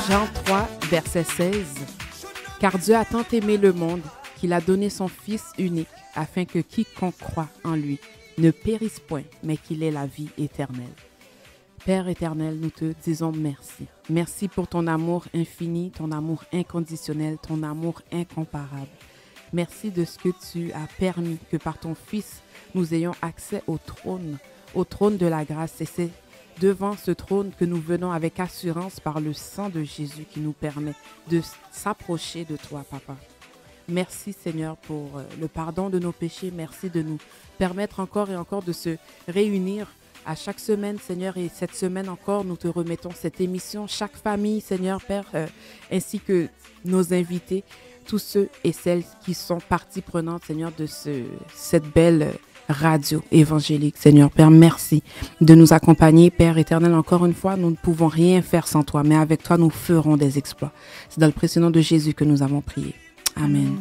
Jean 3, verset 16. Car Dieu a tant aimé le monde qu'il a donné son Fils unique, afin que quiconque croit en lui ne périsse point, mais qu'il ait la vie éternelle. Père éternel, nous te disons merci. Merci pour ton amour infini, ton amour inconditionnel, ton amour incomparable. Merci de ce que tu as permis que par ton Fils, nous ayons accès au trône de la grâce. Et c'est devant ce trône que nous venons avec assurance par le sang de Jésus qui nous permet de s'approcher de toi, Papa. Merci Seigneur pour le pardon de nos péchés. Merci de nous permettre encore et encore de se réunir à chaque semaine, Seigneur. Et cette semaine encore, nous te remettons cette émission. Chaque famille, Seigneur, Père, ainsi que nos invités, tous ceux et celles qui sont partie prenante, Seigneur, de cette belle radio évangélique, Seigneur. Père, merci de nous accompagner. Père éternel, encore une fois, nous ne pouvons rien faire sans toi, mais avec toi, nous ferons des exploits. C'est dans le précieux nom de Jésus que nous avons prié. Amen.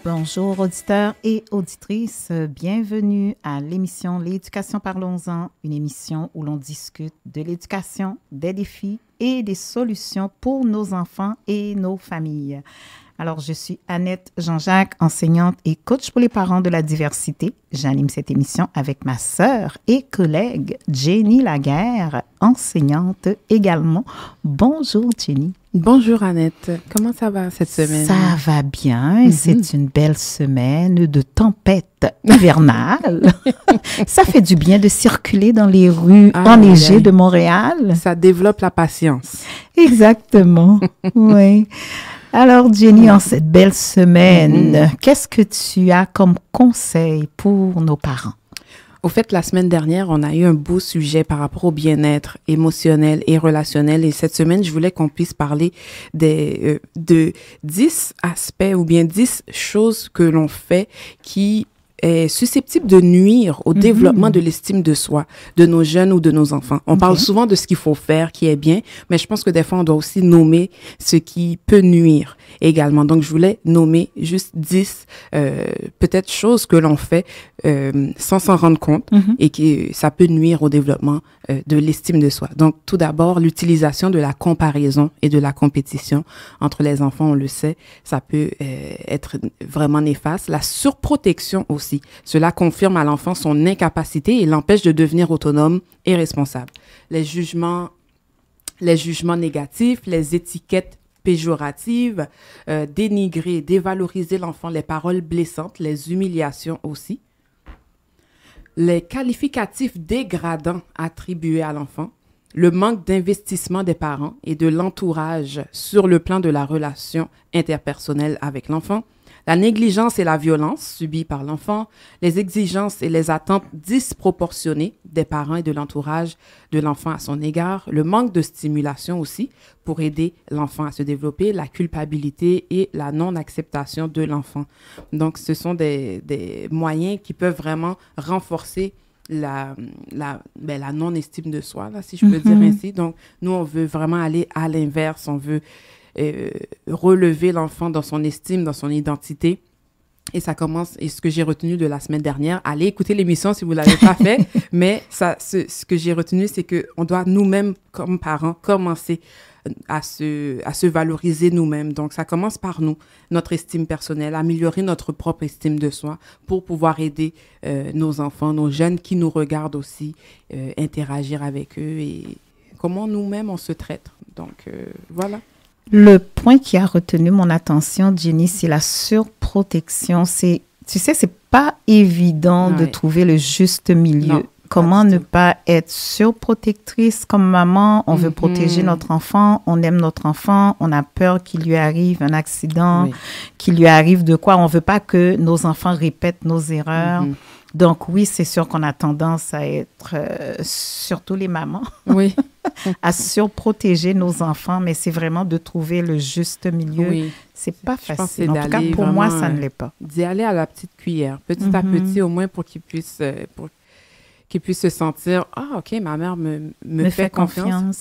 Bonjour auditeurs et auditrices, bienvenue à l'émission L'éducation parlons-en, une émission où l'on discute de l'éducation, des défis et des solutions pour nos enfants et nos familles. Alors, je suis Annette Jean-Jacques, enseignante et coach pour les parents de la diversité. J'anime cette émission avec ma sœur et collègue Jenny Laguerre, enseignante également. Bonjour Jenny. Bonjour Annette, comment ça va cette semaine? Ça va bien, c'est une belle semaine de tempête hivernale. Ça fait du bien de circuler dans les rues enneigées de Montréal. Ça développe la patience. Exactement, oui. Alors Jenny, en cette belle semaine, qu'est-ce que tu as comme conseil pour nos parents? Au fait, la semaine dernière, on a eu un beau sujet par rapport au bien-être émotionnel et relationnel. Et cette semaine, je voulais qu'on puisse parler de 10 aspects ou bien 10 choses que l'on fait qui est susceptible de nuire au développement de l'estime de soi, de nos jeunes ou de nos enfants. On parle souvent de ce qu'il faut faire, qui est bien, mais je pense que des fois, on doit aussi nommer ce qui peut nuire également. Donc, je voulais nommer juste 10 peut-être choses que l'on fait sans s'en rendre compte et que ça peut nuire au développement de l'estime de soi. Donc, tout d'abord, l'utilisation de la comparaison et de la compétition entre les enfants, on le sait, ça peut être vraiment néfaste. La surprotection aussi. Cela confirme à l'enfant son incapacité et l'empêche de devenir autonome et responsable. Les jugements négatifs, les étiquettes péjoratives, dénigrer, dévaloriser l'enfant, les paroles blessantes, les humiliations aussi. Les qualificatifs dégradants attribués à l'enfant, le manque d'investissement des parents et de l'entourage sur le plan de la relation interpersonnelle avec l'enfant, la négligence et la violence subies par l'enfant, les exigences et les attentes disproportionnées des parents et de l'entourage de l'enfant à son égard, le manque de stimulation aussi pour aider l'enfant à se développer, la culpabilité et la non-acceptation de l'enfant. Donc, ce sont des moyens qui peuvent vraiment renforcer la non-estime de soi, là, si je peux dire ainsi. Donc, nous, on veut vraiment aller à l'inverse, on veut relever l'enfant dans son estime, dans son identité. Et ça commence, et ce que j'ai retenu de la semaine dernière, allez écouter l'émission si vous ne l'avez pas fait, mais ce que j'ai retenu, c'est qu'on doit nous-mêmes, comme parents, commencer à se valoriser nous-mêmes. Donc, ça commence par nous, notre estime personnelle, améliorer notre propre estime de soi pour pouvoir aider nos enfants, nos jeunes qui nous regardent aussi, interagir avec eux et comment nous-mêmes on se traite. Donc, voilà. Le point qui a retenu mon attention, Jenny, c'est la surprotection. Tu sais, c'est pas évident de trouver le juste milieu. Non, comment ne pas être surprotectrice comme maman? On veut protéger notre enfant, on aime notre enfant, on a peur qu'il lui arrive un accident, qu'il lui arrive de quoi. On veut pas que nos enfants répètent nos erreurs. Donc oui, c'est sûr qu'on a tendance à être, surtout les mamans, à surprotéger nos enfants, mais c'est vraiment de trouver le juste milieu. Oui. C'est pas facile. En tout cas, pour moi, ça ne l'est pas. D'y aller à la petite cuillère, petit à petit, au moins pour qu'ils puissent qu'ils puissent se sentir, ah, OK, ma mère me fait confiance.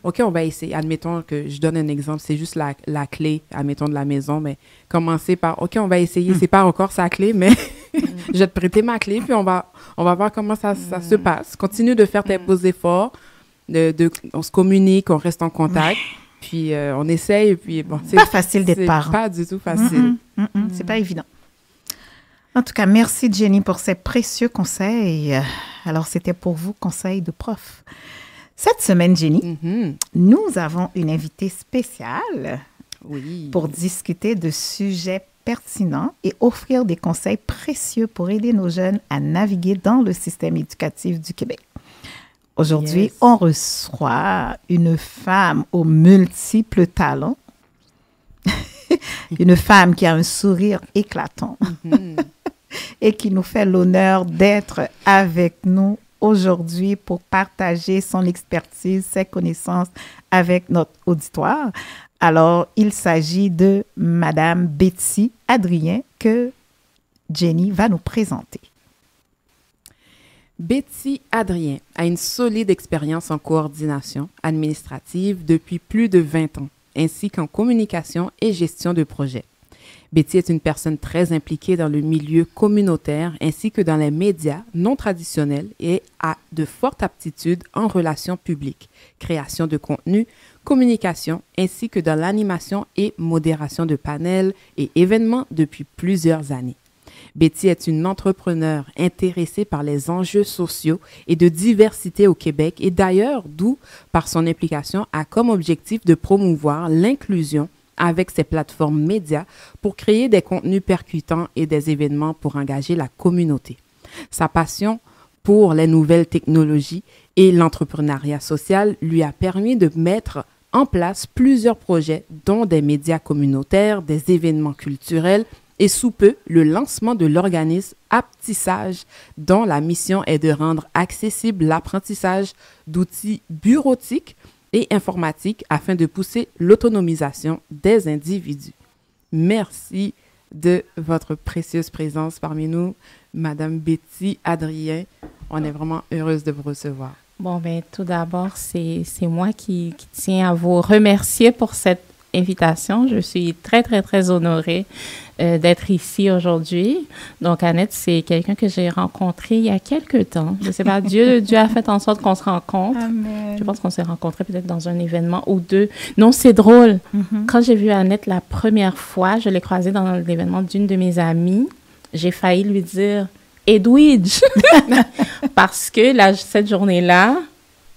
OK, on va essayer. Admettons que je donne un exemple, c'est juste la clé, admettons, de la maison, mais commencer par, OK, on va essayer, c'est pas encore sa clé, mais je vais te prêter ma clé, puis on va voir comment ça se passe. Continue de faire tes beaux efforts, on se communique, on reste en contact. Puis on essaye, puis bon, c'est pas facile d'être parent. C'est pas du tout facile. C'est pas évident. En tout cas, merci Jenny pour ces précieux conseils. Alors, c'était pour vous, conseils de prof. Cette semaine, Jenny, nous avons une invitée spéciale pour discuter de sujets pertinents et offrir des conseils précieux pour aider nos jeunes à naviguer dans le système éducatif du Québec. Aujourd'hui, on reçoit une femme aux multiples talents, une femme qui a un sourire éclatant et qui nous fait l'honneur d'être avec nous aujourd'hui pour partager son expertise, ses connaissances avec notre auditoire. Alors, il s'agit de Madame Betty Adrien que Jenny va nous présenter. Betty Adrien a une solide expérience en coordination administrative depuis plus de 20 ans, ainsi qu'en communication et gestion de projets. Betty est une personne très impliquée dans le milieu communautaire ainsi que dans les médias non traditionnels et a de fortes aptitudes en relations publiques, création de contenu, communication ainsi que dans l'animation et modération de panels et événements depuis plusieurs années. Betty est une entrepreneure intéressée par les enjeux sociaux et de diversité au Québec et d'ailleurs, d'où, par son implication, a comme objectif de promouvoir l'inclusion avec ses plateformes médias pour créer des contenus percutants et des événements pour engager la communauté. Sa passion pour les nouvelles technologies et l'entrepreneuriat social lui a permis de mettre en place plusieurs projets, dont des médias communautaires, des événements culturels, et sous peu, le lancement de l'organisme Aptissage, dont la mission est de rendre accessible l'apprentissage d'outils bureautiques et informatiques afin de pousser l'autonomisation des individus. Merci de votre précieuse présence parmi nous, Madame Betty Adrien. On est vraiment heureuse de vous recevoir. Bon, bien, tout d'abord, c'est moi qui tiens à vous remercier pour cette invitation. Je suis très, très, très honorée d'être ici aujourd'hui. Donc, Annette, c'est quelqu'un que j'ai rencontré il y a quelques temps. Je ne sais pas, Dieu a fait en sorte qu'on se rencontre. Amen. Je pense qu'on s'est rencontrés peut-être dans un événement ou deux. Non, c'est drôle. Quand j'ai vu Annette la première fois, je l'ai croisée dans l'événement d'une de mes amies. J'ai failli lui dire « Edwidge » parce que cette journée-là,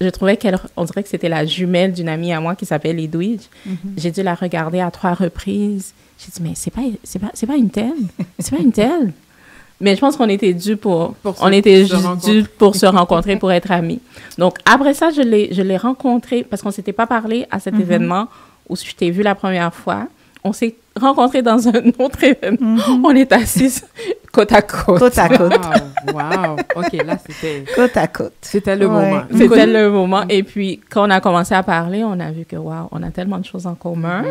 je trouvais on dirait que c'était la jumelle d'une amie à moi qui s'appelle Edwidge. J'ai dû la regarder à 3 reprises. J'ai dit, mais c'est pas une telle. C'est pas une telle. Mais je pense qu'on était dû pour se rencontrer, pour être amis. Donc, après ça, je l'ai rencontré parce qu'on s'était pas parlé à cet événement où je t'ai vu la première fois. On s'est rencontrés dans un autre événement. On est assis côte à côte. Côte à côte. Wow. OK, là, c'était... Côte à côte. C'était le moment. C'était le moment. Et puis, quand on a commencé à parler, on a vu que, wow, on a tellement de choses en commun.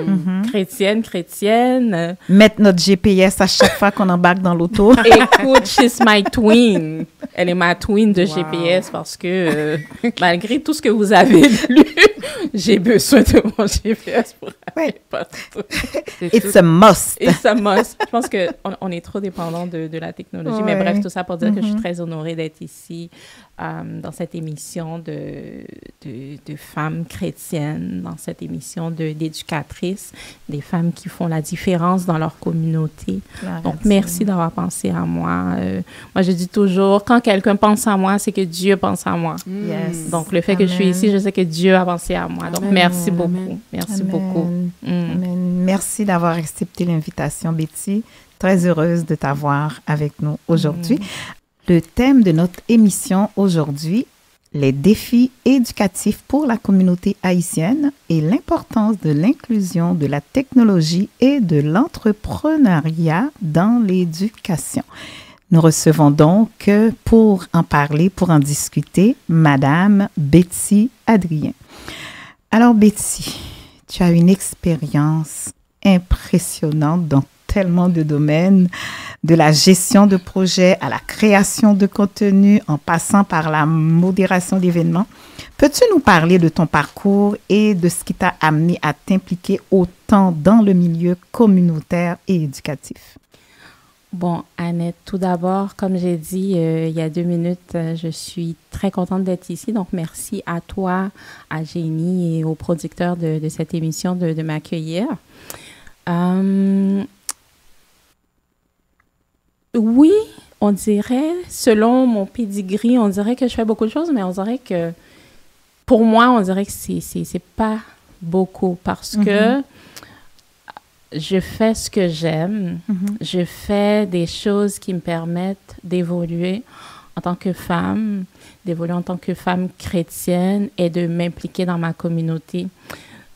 Chrétienne. Mettre notre GPS à chaque fois qu'on embarque dans l'auto. Écoute, she's my twin. Elle est ma twin de GPS parce que, malgré tout ce que vous avez lu, j'ai besoin de mon GPS pour aller partout. It's a must. It's a must. Je pense qu'on est trop dépendant de la technologie. Mais bref, tout ça pour dire que je suis très honorée d'être ici dans cette émission de femmes chrétiennes, dans cette émission d'éducatrices, des femmes qui font la différence dans leur communauté. Donc, merci d'avoir pensé à moi. Moi, je dis toujours, quand quelqu'un pense à moi, c'est que Dieu pense à moi. Yes. Donc, le fait que je suis ici, je sais que Dieu a pensé à moi. Donc, merci beaucoup. Merci beaucoup. Amen. Merci d'avoir accepté l'invitation, Betty. Très heureuse de t'avoir avec nous aujourd'hui. Le thème de notre émission aujourd'hui, les défis éducatifs pour la communauté haïtienne et l'importance de l'inclusion de la technologie et de l'entrepreneuriat dans l'éducation. Nous recevons donc, pour en parler, pour en discuter, Madame Betty Adrien. Alors, Betty, tu as une expérience impressionnante dans tellement de domaines, de la gestion de projets à la création de contenu, en passant par la modération d'événements. Peux-tu nous parler de ton parcours et de ce qui t'a amené à t'impliquer autant dans le milieu communautaire et éducatif? Bon, Annette, tout d'abord, comme j'ai dit il y a 2 minutes, je suis très contente d'être ici. Donc, merci à toi, à Jenny et aux producteurs de cette émission de m'accueillir. Oui, on dirait, selon mon pedigree, on dirait que je fais beaucoup de choses, mais on dirait que, pour moi, on dirait que c'est pas beaucoup parce que je fais ce que j'aime. Je fais des choses qui me permettent d'évoluer en tant que femme, d'évoluer en tant que femme chrétienne et de m'impliquer dans ma communauté.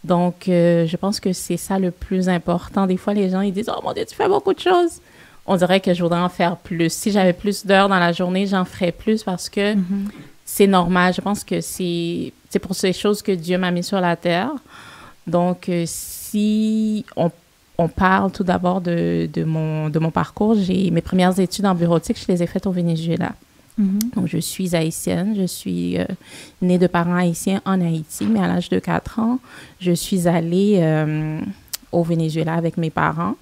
Donc, je pense que c'est ça le plus important. Des fois, les gens, ils disent « Oh mon Dieu, tu fais beaucoup de choses! » On dirait que je voudrais en faire plus. Si j'avais plus d'heures dans la journée, j'en ferais plus parce que c'est normal. Je pense que c'est pour ces choses que Dieu m'a mis sur la terre. Donc, si on parle tout d'abord de mon parcours, mes premières études en bureautique, je les ai faites au Venezuela. Donc, je suis haïtienne, je suis née de parents haïtiens en Haïti, mais à l'âge de 4 ans, je suis allée au Venezuela avec mes parents.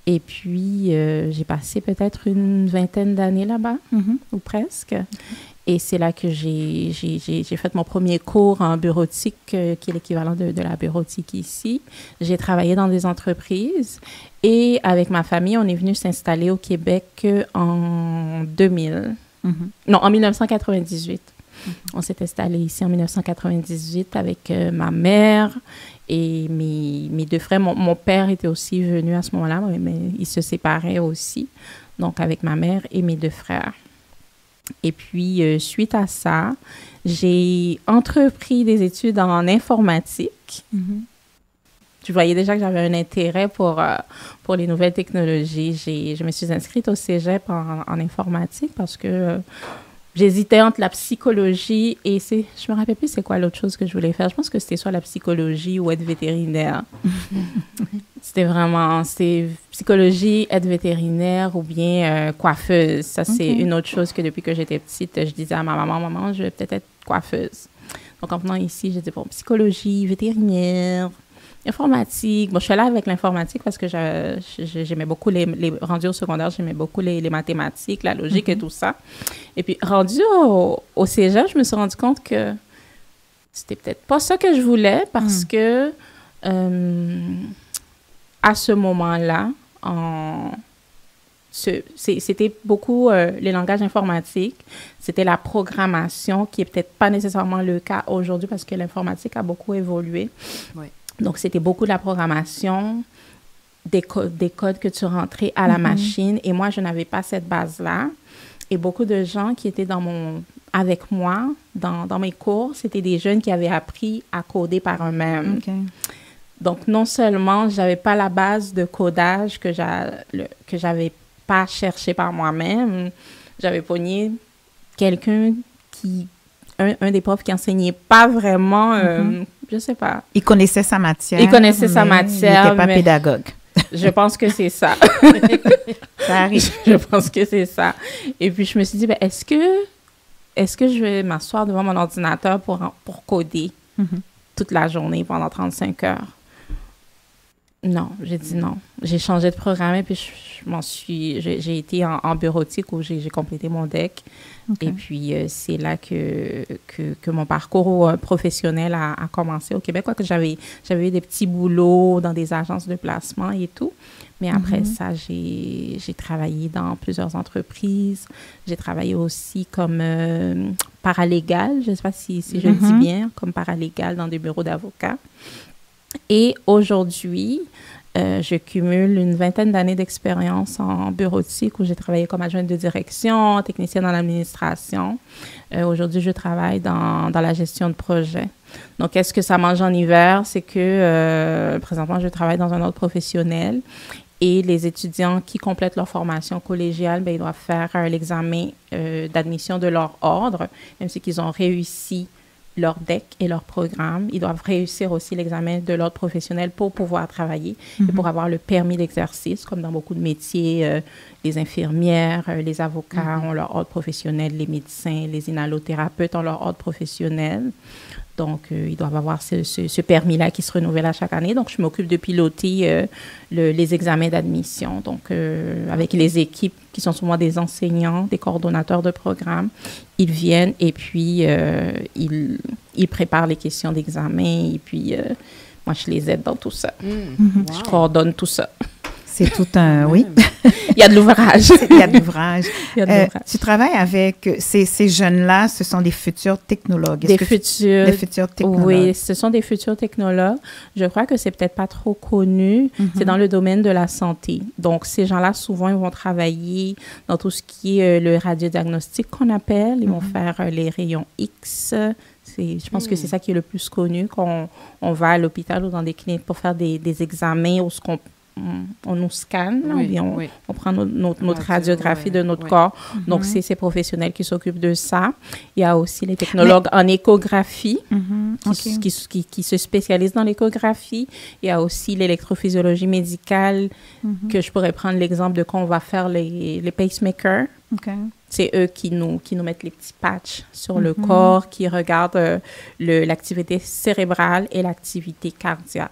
Et puis, j'ai passé peut-être une 20aine d'années là-bas, ou presque. Et c'est là que j'ai fait mon premier cours en bureautique, qui est l'équivalent de la bureautique ici. J'ai travaillé dans des entreprises. Et avec ma famille, on est venu s'installer au Québec en 2000. Non, en 1998. On s'est installé ici en 1998 avec ma mère et mes 2 frères. Mon père était aussi venu à ce moment-là, mais il se séparait aussi. Donc, avec ma mère et mes 2 frères. Et puis, suite à ça, j'ai entrepris des études en informatique. Je voyais déjà que j'avais un intérêt pour les nouvelles technologies. Je me suis inscrite au cégep en informatique parce que j'hésitais entre la psychologie et je me rappelle plus c'est quoi l'autre chose que je voulais faire. Je pense que c'était soit la psychologie ou être vétérinaire. C'était psychologie, être vétérinaire ou bien coiffeuse. Ça, c'est une autre chose que depuis que j'étais petite, je disais à ma maman, je vais peut-être être coiffeuse. Donc, en venant ici, j'ai dit, bon, psychologie, vétérinaire, informatique. Bon, je suis là avec l'informatique parce que j'aimais beaucoup les rendus au secondaire, j'aimais beaucoup les mathématiques, la logique et tout ça. Et puis, rendu au cégep, je me suis rendu compte que c'était peut-être pas ça que je voulais parce que à ce moment-là, c'était beaucoup les langages informatiques, c'était la programmation qui est peut-être pas nécessairement le cas aujourd'hui parce que l'informatique a beaucoup évolué. Oui. Donc, c'était beaucoup de la programmation, des codes que tu rentrais à la machine. Et moi, je n'avais pas cette base-là. Et beaucoup de gens qui étaient avec moi dans mes cours, c'était des jeunes qui avaient appris à coder par eux-mêmes. Okay. Donc, non seulement je n'avais pas la base de codage que j'avais pas cherché par moi-même, j'avais pogné quelqu'un un des profs qui enseignait pas vraiment, je sais pas. Il connaissait sa matière. Il connaissait sa matière. Il n'était pas pédagogue. Je pense que c'est ça. Ça arrive. Je pense que c'est ça. Et puis, je me suis dit, ben, est-ce que je vais m'asseoir devant mon ordinateur pour coder toute la journée pendant 35 heures? Non, j'ai dit non. J'ai changé de programme et puis j'ai été en bureautique où j'ai complété mon DEC. Okay. Et puis, c'est là que mon parcours professionnel a commencé au Québec. Quoique j'avais eu des petits boulots dans des agences de placement et tout. Mais après ça, j'ai travaillé dans plusieurs entreprises. J'ai travaillé aussi comme paralégale. Je ne sais pas si je le dis bien, comme paralégale dans des bureaux d'avocats. Et aujourd'hui, je cumule une 20aine d'années d'expérience en bureautique où j'ai travaillé comme adjointe de direction, technicienne dans l'administration. Aujourd'hui, je travaille dans la gestion de projet. Donc, qu'est-ce que ça mange en hiver? C'est que présentement, je travaille dans un ordre professionnel et les étudiants qui complètent leur formation collégiale, ils doivent faire l'examen d'admission de leur ordre, même si qu'ils ont réussi leur DEC et leur programme. Ils doivent réussir aussi l'examen de l'ordre professionnel pour pouvoir travailler et pour avoir le permis d'exercice, comme dans beaucoup de métiers. Les infirmières, les avocats ont leur ordre professionnel, les médecins, les inhalothérapeutes ont leur ordre professionnel. Donc, ils doivent avoir ce permis-là qui se renouvelle à chaque année. Donc, je m'occupe de piloter les examens d'admission. Donc, avec les équipes qui sont souvent des enseignants, des coordonnateurs de programme, ils viennent et puis ils préparent les questions d'examen. Et puis, moi, je les aide dans tout ça. Je coordonne tout ça. C'est tout un... Oui. Il y a de l'ouvrage. Il y a de l'ouvrage. Tu travailles avec ces jeunes-là, ce sont des futurs technologues. Des futurs technologues. Oui, ce sont des futurs technologues. Je crois que c'est peut-être pas trop connu. C'est dans le domaine de la santé. Donc, ces gens-là, souvent, ils vont travailler dans tout ce qui est le radiodiagnostic qu'on appelle. Ils vont faire les rayons X. Je pense que c'est ça qui est le plus connu quand on va à l'hôpital ou dans des cliniques pour faire des examens où on nous scanne, on prend notre radiographie de notre corps. Donc, c'est ces professionnels qui s'occupent de ça. Il y a aussi les technologues en échographie qui se spécialisent dans l'échographie. Il y a aussi l'électrophysiologie médicale, que je pourrais prendre l'exemple de quand on va faire les pacemakers. C'est eux qui nous mettent les petits patchs sur le corps, qui regardent l'activité cérébrale et l'activité cardiaque.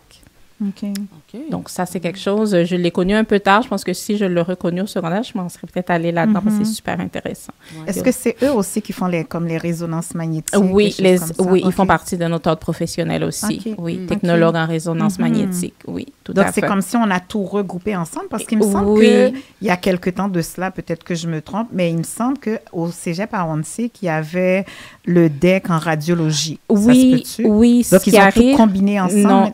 Donc, ça, c'est quelque chose, je l'ai connu un peu tard. Je pense que si je l'ai reconnu au secondaire, je m'en serais peut-être allée là-dedans parce que c'est super intéressant. Est-ce que c'est eux aussi qui font comme les résonances magnétiques? Oui, ils font partie de notre ordre professionnel aussi. Oui, technologue en résonance magnétique. Oui, tout à fait. Donc, c'est comme si on a tout regroupé ensemble parce qu'il me semble qu'il y a quelque temps de cela, peut-être que je me trompe, mais il me semble qu'au Cégep à Wannsee, qu'il y avait le DEC en radiologie. Oui, ça se peut-tu? Oui. Donc, ils ont tout combiné ensemble? Non,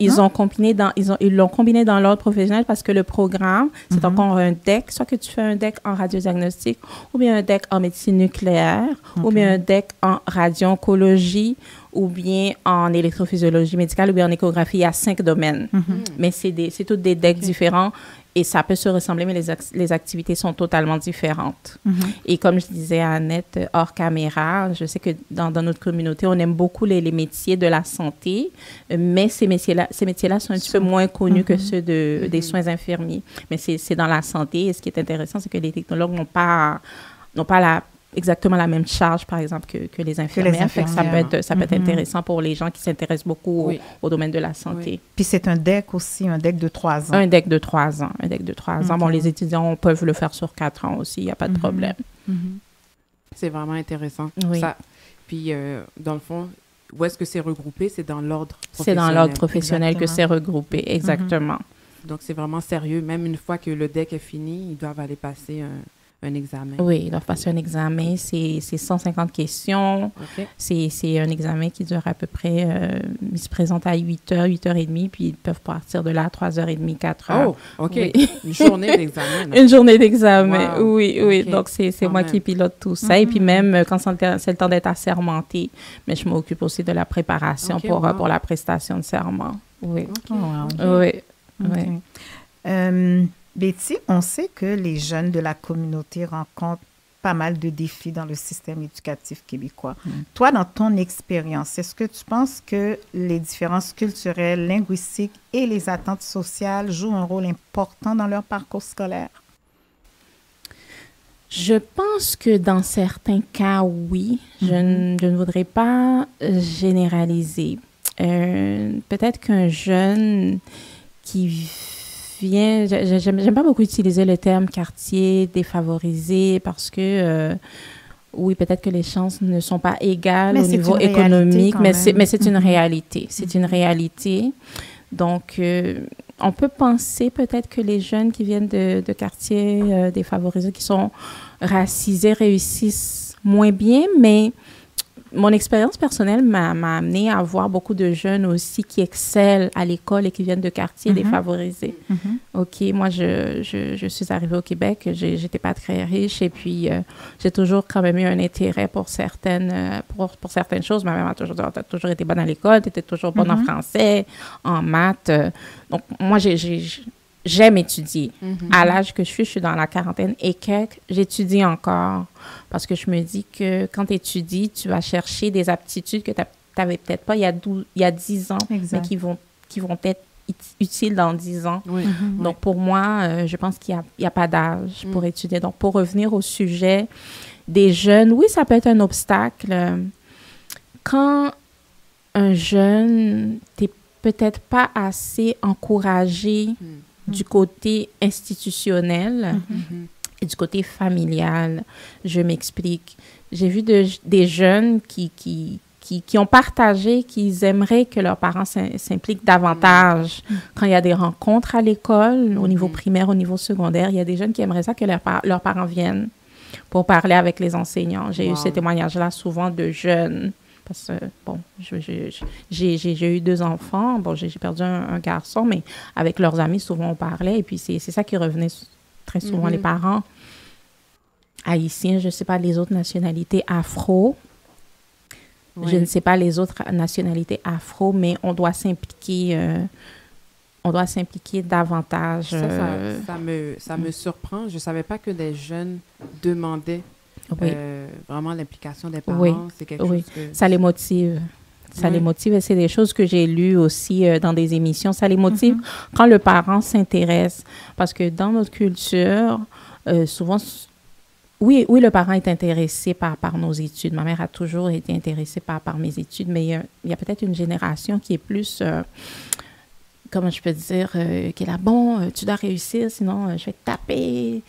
ils l'ont combiné dans l'ordre professionnel parce que le programme, c'est encore un DEC, soit que tu fais un DEC en radiodiagnostic ou bien un DEC en médecine nucléaire ou bien un DEC en radio-oncologie ou bien en électrophysiologie médicale ou bien en échographie. Il y a 5 domaines, mais c'est tous des DEC différents. Et ça peut se ressembler, mais les activités sont totalement différentes. Et comme je disais à Annette, hors caméra, je sais que dans notre communauté, on aime beaucoup les métiers de la santé, mais ces métiers-là sont un petit peu moins connus que ceux des soins infirmiers. Mais c'est dans la santé. Et ce qui est intéressant, c'est que les technologues n'ont pas exactement la même charge, par exemple, que les infirmières. Fait que ça peut être intéressant pour les gens qui s'intéressent beaucoup au domaine de la santé. Puis c'est un DEC aussi, un DEC de 3 ans. Un DEC de 3 ans. Bon, les étudiants peuvent le faire sur 4 ans aussi, il n'y a pas de problème. C'est vraiment intéressant. Oui. Ça. Puis, dans le fond, où est-ce que c'est regroupé? C'est dans l'ordre professionnel. C'est dans l'ordre professionnel que c'est regroupé, exactement. Donc, c'est vraiment sérieux. Même une fois que le DEC est fini, ils doivent aller passer un examen. Oui, ils doivent passer un examen. C'est 150 questions. C'est un examen qui dure à peu près... ils se présentent à 8h, 8h30, puis ils peuvent partir de là à 3h30, 4h. Oh, OK. Oui. Une journée d'examen. Une journée d'examen, wow. Oui. Okay. Donc, c'est moi qui pilote tout ça. Et puis même, quand c'est le temps d'être assermenté, mais je m'occupe aussi de la préparation pour la prestation de serment. Oui. Betty, on sait que les jeunes de la communauté rencontrent pas mal de défis dans le système éducatif québécois. Toi, dans ton expérience, est-ce que tu penses que les différences culturelles, linguistiques et les attentes sociales jouent un rôle important dans leur parcours scolaire? Je pense que dans certains cas, oui. Je ne voudrais pas généraliser. Peut-être qu'un jeune qui j'aime pas beaucoup utiliser le terme quartier défavorisé parce que oui, peut-être que les chances ne sont pas égales au niveau économique, mais c'est une réalité. C'est une réalité. Donc, on peut penser peut-être que les jeunes qui viennent de quartiers défavorisés, qui sont racisés, réussissent moins bien, mais mon expérience personnelle m'a amené à voir beaucoup de jeunes aussi qui excellent à l'école et qui viennent de quartiers défavorisés. OK, moi, je suis arrivée au Québec, j'étais pas très riche et puis j'ai toujours quand même eu un intérêt pour certaines choses. Ma mère m'a toujours dit, tu as toujours été bonne à l'école, tu étais toujours bonne en français, en maths. Donc, moi, j'aime étudier. À l'âge que je suis dans la quarantaine et quelques, j'étudie encore parce que je me dis que quand tu étudies, tu vas chercher des aptitudes que tu n'as n'avais peut-être pas il y a 10 ans, Exact. mais qui vont être utiles dans 10 ans. Oui. Donc, pour moi, je pense qu'il n'y a pas d'âge pour étudier. Donc, pour revenir au sujet des jeunes, oui, ça peut être un obstacle. Quand un jeune, tu n'es peut-être pas assez encouragé du côté institutionnel et du côté familial. Je m'explique. J'ai vu des jeunes qui ont partagé qu'ils aimeraient que leurs parents s'impliquent davantage. Quand il y a des rencontres à l'école, au niveau primaire, au niveau secondaire, il y a des jeunes qui aimeraient ça que leurs parents viennent pour parler avec les enseignants. J'ai eu ces témoignages-là souvent de jeunes. Parce que, bon, j'ai eu 2 enfants. Bon, j'ai perdu un garçon, mais avec leurs amis, souvent, on parlait. Et puis, c'est ça qui revenait très souvent, les parents haïtiens, je ne sais pas les autres nationalités afro. Je ne sais pas les autres nationalités afro, mais on doit s'impliquer davantage. Ça me surprend. Je ne savais pas que des jeunes demandaient vraiment l'implication des parents. Oui. C'est quelque chose que... Ça les motive. Ça les motive. Et c'est des choses que j'ai lues aussi dans des émissions. Ça les motive quand le parent s'intéresse. Parce que dans notre culture, souvent... Oui, le parent est intéressé par nos études. Ma mère a toujours été intéressée par mes études, mais il y a peut-être une génération qui est plus, comment je peux dire, qui est là, bon, tu dois réussir, sinon je vais te taper.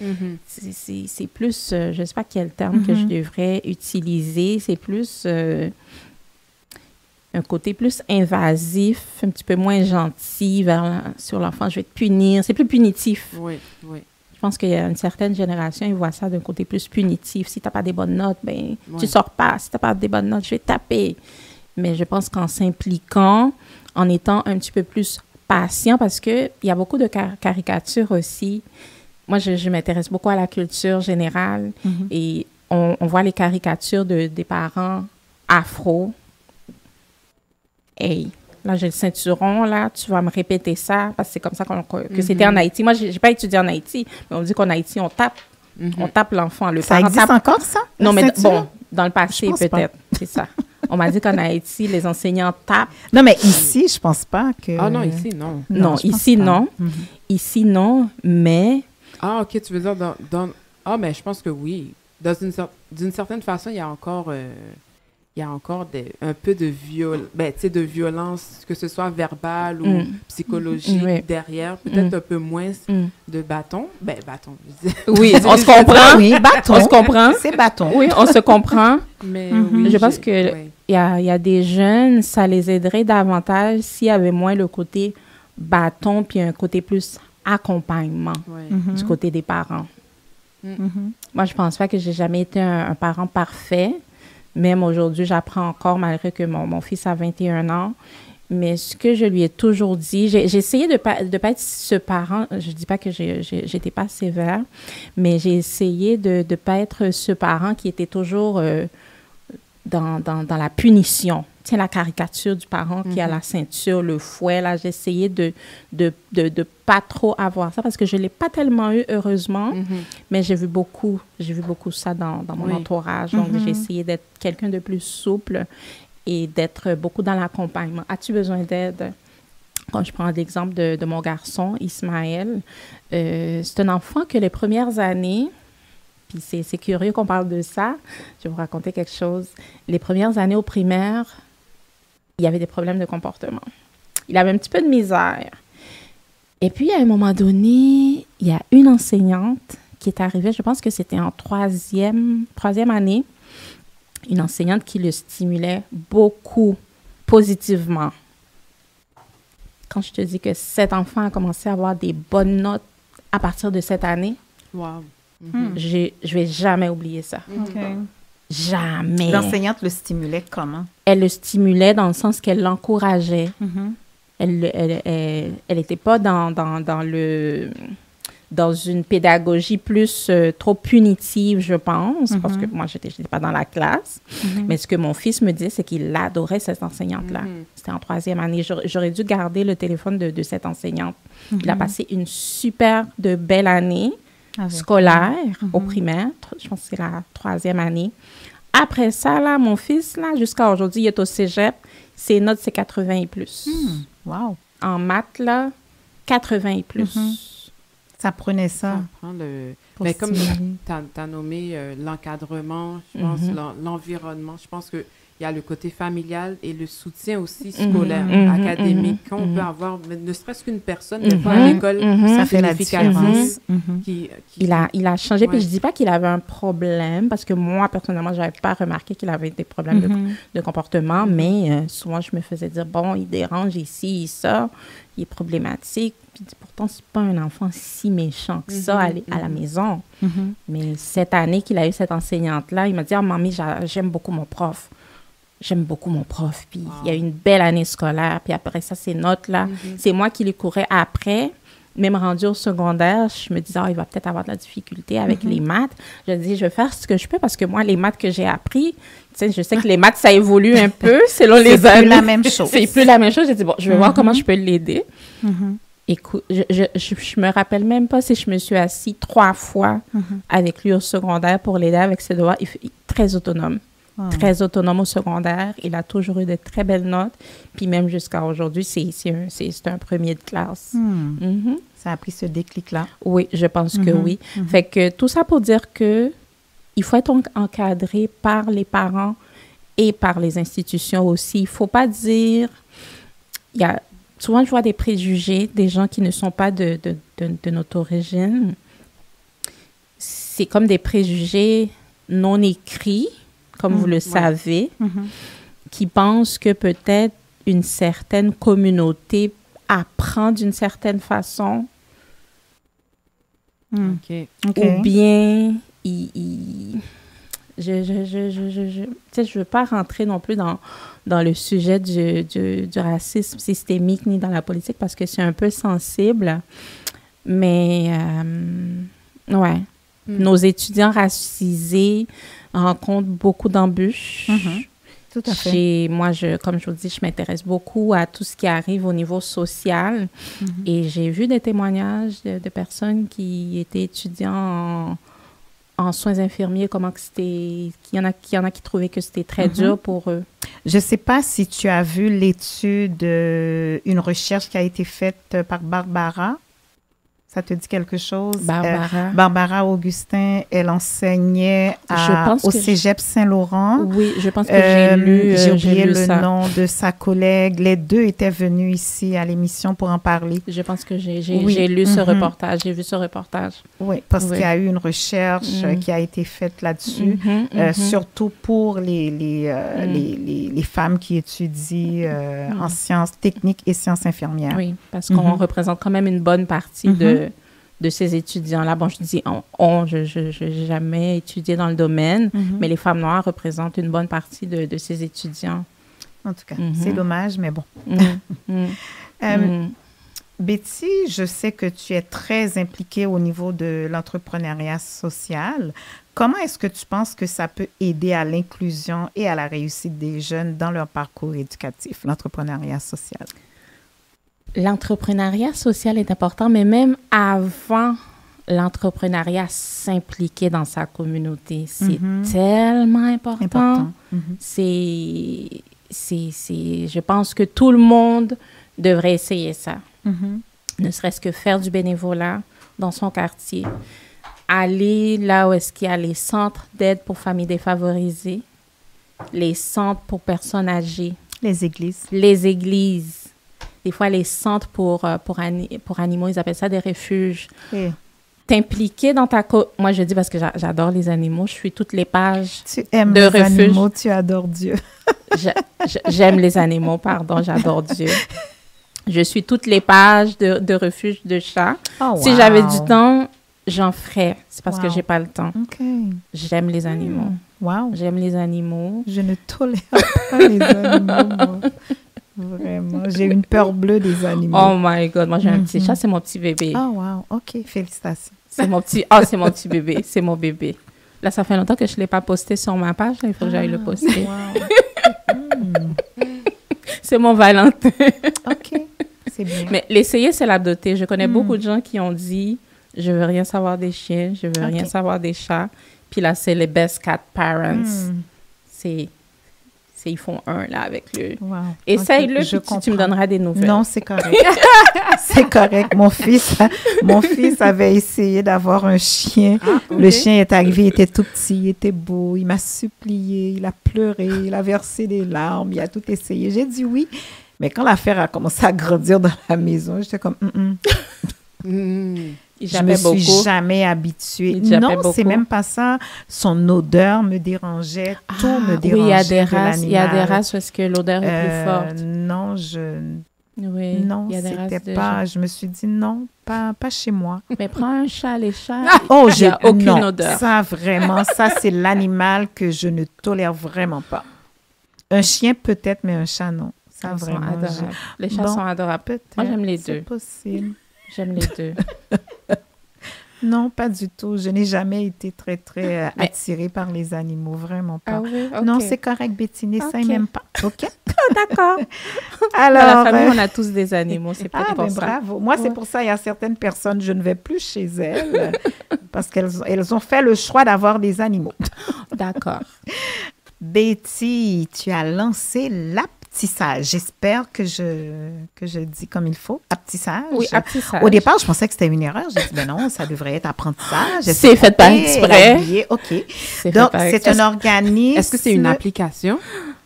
C'est plus, je ne sais pas quel terme que je devrais utiliser, c'est plus un côté plus invasif, un petit peu moins gentil sur l'enfant, je vais te punir, c'est plus punitif. Oui. Je pense qu'il y a une certaine génération, ils voient ça d'un côté plus punitif. Si tu n'as pas des bonnes notes, tu ne sors pas. Si tu n'as pas des bonnes notes, je vais te taper. Mais je pense qu'en s'impliquant, en étant un petit peu plus patient, parce qu'il y a beaucoup de caricatures aussi. Moi, je m'intéresse beaucoup à la culture générale et on voit les caricatures des parents afro. Hey! Là, j'ai le ceinturon, là, tu vas me répéter ça, parce que c'est comme ça que c'était en Haïti. Moi, je n'ai pas étudié en Haïti, mais on dit qu'en Haïti, on tape l'enfant. Ça existe encore, ça? Non, mais bon, dans le passé, peut-être, c'est ça. On m'a dit qu'en Haïti, les enseignants tapent. Non, mais ici, je pense pas que... Ah non, ici, non. Non, ici, non. Ici, non, mais... Ah, OK, tu veux dire dans... Ah, mais je pense que oui. D'une certaine façon, il y a encore un peu de de violence, que ce soit verbale ou psychologique derrière. Peut-être un peu moins de bâton. Bâton. Oui, on se comprend. Oui, bâton. On se comprend. C'est bâton. Oui, on se comprend. Mais oui, je pense que il y a des jeunes, ça les aiderait davantage s'il y avait moins le côté bâton puis un côté plus accompagnement du côté des parents. Moi, je pense pas que j'ai jamais été un parent parfait. Même aujourd'hui, j'apprends encore, malgré que mon fils a 21 ans. Mais ce que je lui ai toujours dit, j'ai essayé de pas être ce parent, je dis pas que j'étais pas sévère, mais j'ai essayé de pas être ce parent qui était toujours dans la punition. Tiens, la caricature du parent qui a la ceinture, le fouet, là, j'ai essayé de pas trop avoir ça parce que je l'ai pas tellement eu, heureusement, mais j'ai vu beaucoup ça dans mon entourage. Donc, j'ai essayé d'être quelqu'un de plus souple et d'être beaucoup dans l'accompagnement. As-tu besoin d'aide? Quand je prends l'exemple de mon garçon, Ismaël, c'est un enfant que les premières années, puis c'est curieux qu'on parle de ça, je vais vous raconter quelque chose. Les premières années au primaire, il y avait des problèmes de comportement. Il avait un petit peu de misère. Et puis, à un moment donné, il y a une enseignante qui est arrivée, je pense que c'était en troisième année, une enseignante qui le stimulait beaucoup positivement. Quand je te dis que cet enfant a commencé à avoir des bonnes notes à partir de cette année, je vais jamais oublier ça. Okay. Jamais. L'enseignante le stimulait comment? Elle le stimulait dans le sens qu'elle l'encourageait. Elle n'était pas dans une pédagogie plus trop punitive, je pense, parce que moi, je n'étais pas dans la classe. Mais ce que mon fils me dit, c'est qu'il adorait cette enseignante-là. C'était en troisième année. J'aurais dû garder le téléphone de cette enseignante. Il a passé une super de belle année scolaire au primaire. Je pense que c'est la troisième année. Après ça, là, mon fils, là, jusqu'à aujourd'hui, il est au cégep. Ses notes, c'est 80 et plus. Wow. En maths, là, 80 et plus. Ça prenait ça. prend le... pour Mais comme stimuler. tu as nommé l'encadrement, je pense, l'environnement, je pense qu'il y a le côté familial et le soutien aussi scolaire, académique, qu'on peut avoir, mais ne serait-ce qu'une personne, des fois à l'école, Ça fait la significative, différence. qui Il a changé. Puis Ouais. je dis pas qu'il avait un problème, parce que moi, personnellement, j'avais pas remarqué qu'il avait des problèmes de comportement, mais souvent, je me faisais dire, bon, il dérange ici, ça, il est problématique. Puis pourtant, c'est pas un enfant si méchant que ça à la maison. Mais cette année qu'il a eu cette enseignante-là, il m'a dit, ah, mamie, j'aime beaucoup mon prof. J'aime beaucoup mon prof. Puis il y a eu une belle année scolaire. Puis après ça, ces notes-là, c'est moi qui les courais après. Même rendu au secondaire, je me disais, il va peut-être avoir de la difficulté avec les maths. Je dis, je vais faire ce que je peux parce que moi, les maths que j'ai appris, tu sais, je sais que les maths, ça évolue un peu selon les années. C'est plus la même chose. C'est plus la même chose. J'ai dit, bon, je vais voir comment je peux l'aider. Écoute, je me rappelle même pas si je me suis assise 3 fois avec lui au secondaire pour l'aider avec ses devoirs. Il est très autonome. Très autonome au secondaire. Il a toujours eu de très belles notes. Puis même jusqu'à aujourd'hui, c'est un premier de classe. Ça a pris ce déclic-là. Oui, je pense que oui. Fait que tout ça pour dire que il faut être encadré par les parents et par les institutions aussi. Il faut pas dire... Souvent, je vois des préjugés, des gens qui ne sont pas de notre origine. C'est comme des préjugés non écrits, comme vous le savez, qui pensent que peut-être une certaine communauté apprend d'une certaine façon, ou bien je veux pas rentrer non plus dans le sujet du racisme systémique ni dans la politique parce que c'est un peu sensible, mais nos étudiants racisés rencontrent beaucoup d'embûches. Tout à fait. Comme je vous dis, je m'intéresse beaucoup à tout ce qui arrive au niveau social et j'ai vu des témoignages de personnes qui étaient étudiants en soins infirmiers, qu'il y en a qui trouvaient que c'était très dur pour eux. Je ne sais pas si tu as vu l'étude, une recherche qui a été faite par Barbara. Ça te dit quelque chose? Barbara Augustin, elle enseignait au Cégep Saint-Laurent. Oui, je pense que j'ai lu J'ai oublié le ça. nom de sa collègue. Les deux étaient venus ici à l'émission pour en parler. Je pense que j'ai lu ce reportage. J'ai vu ce reportage. Oui, parce qu'il y a eu une recherche qui a été faite là-dessus, surtout pour les femmes qui étudient en sciences techniques et sciences infirmières. Oui, parce qu'on représente quand même une bonne partie de ces étudiants-là. Bon, je dis je n'ai jamais étudié dans le domaine, mais les femmes noires représentent une bonne partie de ces étudiants. En tout cas, c'est dommage, mais bon. Betty, je sais que tu es très impliquée au niveau de l'entrepreneuriat social. Comment est-ce que tu penses que ça peut aider à l'inclusion et à la réussite des jeunes dans leur parcours éducatif, l'entrepreneuriat social? L'entrepreneuriat social est important, mais même avant l'entrepreneuriat, s'impliquer dans sa communauté, c'est tellement important. Je pense que tout le monde devrait essayer ça. Ne serait-ce que faire du bénévolat dans son quartier, aller là où est-ce qu'il y a les centres d'aide pour familles défavorisées, les centres pour personnes âgées. Les églises. Les églises. Des fois, les centres pour animaux, ils appellent ça des refuges. T'impliquer dans ta... Moi, je dis parce que j'adore les animaux. Je suis toutes les pages tu aimes de les refuges. Animaux, tu adores Dieu. J'aime les animaux, pardon, j'adore Dieu. Je suis toutes les pages de refuges de chats. Oh, Si j'avais du temps, j'en ferais. C'est parce que j'ai pas le temps. Okay. J'aime les animaux. Wow. J'aime les animaux. Je ne tolère pas les animaux, moi. Vraiment. J'ai une peur bleue des animaux. Oh my God. Moi, j'ai un petit chat. C'est mon petit bébé. Oh, wow. OK. Félicitations. C'est mon petit bébé. C'est mon bébé. Là, ça fait longtemps que je ne l'ai pas posté sur ma page. Là, il faut que j'aille le poster. Wow. C'est mon Valentin. OK. C'est bien. Mais l'essayer, c'est l'adopter. Je connais beaucoup de gens qui ont dit « Je veux rien savoir des chiens. Je veux rien savoir des chats. » Puis là, c'est les best cat parents. ils font un, là, avec le... Wow. Essaye-le, Ok, puis tu me donneras des nouvelles. Non, c'est correct. C'est correct. Mon fils avait essayé d'avoir un chien. Ah, ok. Le chien est arrivé, il était tout petit, il était beau, il m'a supplié, il a pleuré, il a versé des larmes, il a tout essayé. J'ai dit oui. Mais quand l'affaire a commencé à grandir dans la maison, j'étais comme, Il je me jappait suis beaucoup. jamais habituée. Il jappait Non, c'est beaucoup. même pas ça. Son odeur me dérangeait, tout me Oui, dérangeait il y a des de races. Il y a des l'animal. races où est-ce que l'odeur est plus forte. Non, Oui, non, il y a des races c'était de pas. Je me suis dit non, pas chez moi. Mais prends un chat, les chats, Oh, il n'y a aucune non, odeur. ça vraiment, ça c'est l'animal que je ne tolère vraiment pas. Un chien peut-être, mais un chat non. Ça Ils sont vraiment. adorables. Les chats Bon, sont adorables. Peut-être. Moi, j'aime les c'est deux. possible. J'aime les deux. Non, pas du tout. Je n'ai jamais été très, très Mais- attirée par les animaux, vraiment pas. oui? Non, c'est correct, Bettine, ça, il Ok. m'aime pas. OK? d'accord. Dans Alors, la famille, on a tous des animaux. C'est peut-être pour ben ça. bravo. Moi, c'est Ouais. pour ça, il y a certaines personnes, je ne vais plus chez elles parce qu'elles ont fait le choix d'avoir des animaux. D'accord. Betty, tu as lancé l'aptissage. J'espère que je dis comme il faut. Aptissage. Oui, aptissage. Au départ, je pensais que c'était une erreur. J'ai dit, ben non, ça devrait être apprentissage. C'est fait par Ok, exprès. l'habiller, OK. C'est Donc, fait par c'est exprès. un organisme. Est-ce que c'est une application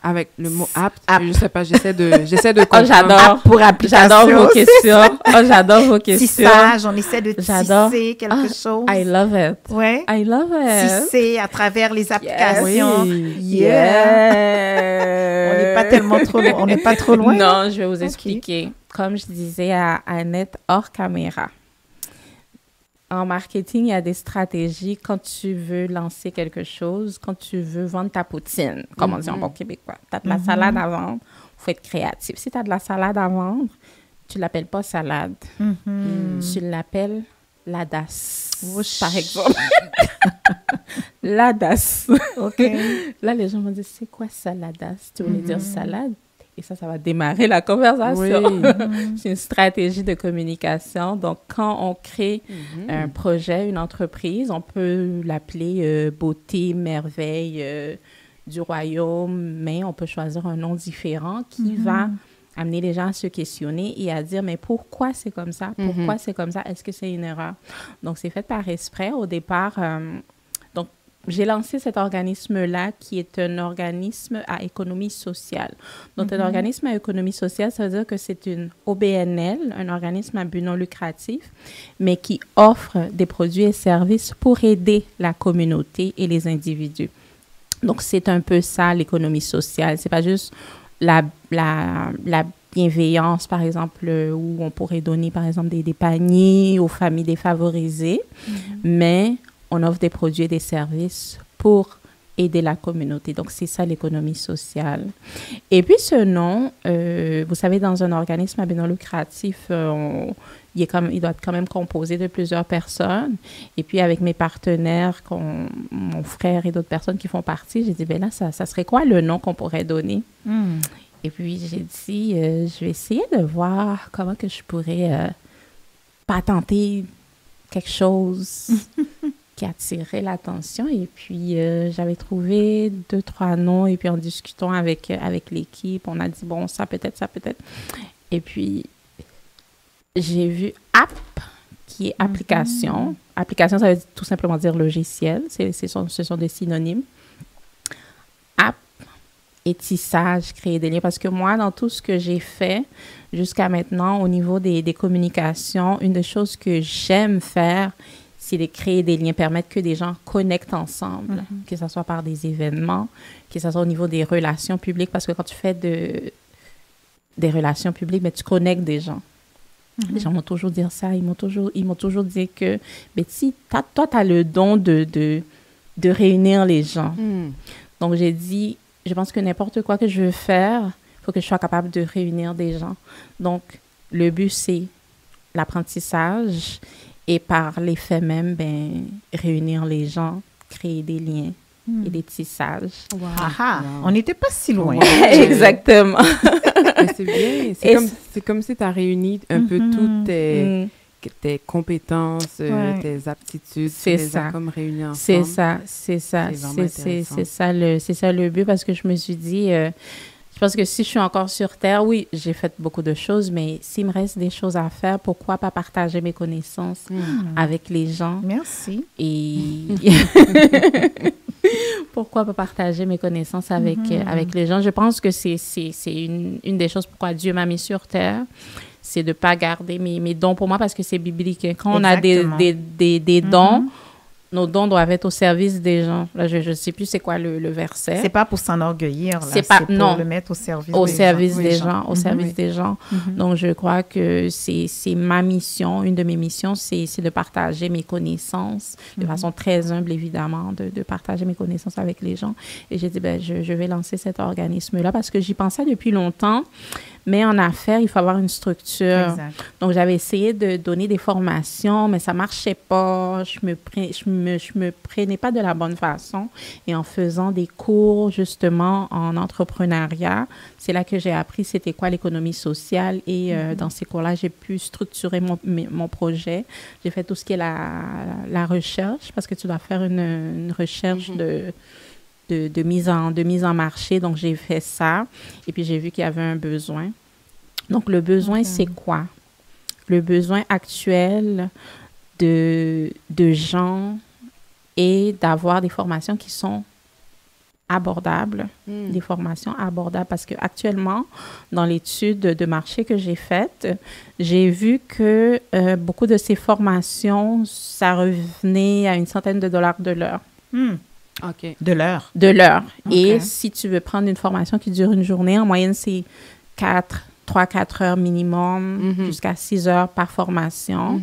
avec le mot apte? Apt. Je sais pas, j'essaie de Oh, comprendre. j'adore. pour application? J'adore vos questions. Oh, j'adore vos questions. Tissage, on essaie de J'adore. tisser quelque chose. I love it. Ouais. I love it. Tisser à travers les applications. Oui. Yeah. On n'est pas tellement trop loin. On n'est pas trop loin. Non, je vais vous Ok. expliquer. Comme je disais à Annette hors caméra, en marketing, il y a des stratégies quand tu veux lancer quelque chose, quand tu veux vendre ta poutine, comme on dit en bon québécois. Tu as de la salade à vendre, il faut être créatif. Si tu as de la salade à vendre, tu ne l'appelles pas salade. Tu l'appelles l'adace, par exemple. L'adace. OK. Là, les gens vont dire, c'est quoi ça, l'adace? Tu voulais dire salade? Et ça va démarrer la conversation. Oui. C'est une stratégie de communication. Donc, quand on crée un projet, une entreprise, on peut l'appeler Beauté, Merveille du Royaume, mais on peut choisir un nom différent qui va amener les gens à se questionner et à dire, mais pourquoi c'est comme ça? Pourquoi c'est comme ça? Est-ce que c'est une erreur? Donc, c'est fait par exprès. Au départ, donc, j'ai lancé cet organisme-là qui est un organisme à économie sociale. Donc, un organisme à économie sociale, ça veut dire que c'est une OBNL, un organisme à but non lucratif, mais qui offre des produits et services pour aider la communauté et les individus. Donc, c'est un peu ça, l'économie sociale. C'est pas juste la bienveillance, par exemple, où on pourrait donner, par exemple, des paniers aux familles défavorisées, mais on offre des produits et des services pour aider la communauté. Donc, c'est ça l'économie sociale. Et puis, ce nom, vous savez, dans un organisme à but non lucratif, il doit être quand même composé de plusieurs personnes. Et puis, avec mes partenaires, mon frère et d'autres personnes qui font partie, j'ai dit, ben là, ça serait quoi le nom qu'on pourrait donner? Et puis, j'ai dit, je vais essayer de voir comment que je pourrais patenter quelque chose qui attirait l'attention. Et puis, j'avais trouvé 2-3 noms. Et puis, en discutant avec l'équipe, on a dit, bon, ça peut-être. Et puis, j'ai vu app, qui est application. Application, ça veut tout simplement dire logiciel. Ce sont des synonymes. App et tissage, créer des liens. Parce que moi, dans tout ce que j'ai fait jusqu'à maintenant, au niveau des communications, une des choses que j'aime faire, c'est de créer des liens, permettre que des gens connectent ensemble, que ce soit par des événements, que ce soit au niveau des relations publiques, parce que quand tu fais des relations publiques, mais tu connectes des gens. Les gens m'ont toujours dit ça, ils m'ont toujours dit que, Betty, toi, tu as le don de réunir les gens. Donc, j'ai dit, je pense que n'importe quoi que je veux faire, il faut que je sois capable de réunir des gens. Donc, le but, c'est l'apprentissage et par les faits même, réunir les gens, créer des liens et des tissages. Wow. Ah, on n'était pas si loin. Exactement. Mais c'est bien. C'est comme si tu as réuni un peu toutes tes compétences, Ouais. tes aptitudes, tu C'est les ça. as comme réunies ensemble. C'est ça. C'est vraiment intéressant. C'est ça le but parce que je me suis dit, je pense que si je suis encore sur Terre, oui, j'ai fait beaucoup de choses, mais s'il me reste des choses à faire, pourquoi pas partager mes connaissances avec les gens? Merci. Et pourquoi pas partager mes connaissances avec, avec les gens? Je pense que c'est une des choses pourquoi Dieu m'a mis sur Terre. C'est de ne pas garder mes dons pour moi parce que c'est biblique. Quand on a des dons, nos dons doivent être au service des gens. Là, je ne sais plus c'est quoi le verset. C'est pas pour s'enorgueillir, là. C'est pas- pour non. le mettre au service Au des service gens. des Oui, gens, au Mhm. service Oui. des gens. Mhm. Donc, je crois que c'est ma mission, une de mes missions, c'est de partager mes connaissances de façon très humble, évidemment, de partager mes connaissances avec les gens. Et j'ai dit, ben, je vais lancer cet organisme-là parce que j'y pensais depuis longtemps. Mais en affaires, il faut avoir une structure. Exact. Donc, j'avais essayé de donner des formations, mais ça marchait pas. Je me prenais pas de la bonne façon. Et en faisant des cours, justement, en entrepreneuriat, c'est là que j'ai appris c'était quoi l'économie sociale. Et dans ces cours-là, j'ai pu structurer mon projet. J'ai fait tout ce qui est la recherche, parce que tu dois faire une recherche de mise en marché. Donc, j'ai fait ça. Et puis, j'ai vu qu'il y avait un besoin. Donc, le besoin, c'est quoi? Le besoin actuel de gens est d'avoir des formations qui sont abordables, des formations abordables. Parce qu'actuellement, dans l'étude de marché que j'ai faite, j'ai vu que beaucoup de ces formations, ça revenait à une centaine de dollars de l'heure. OK. De l'heure. De l'heure. OK. Et si tu veux prendre une formation qui dure une journée, en moyenne, c'est 3-4 heures minimum, jusqu'à 6 heures par formation.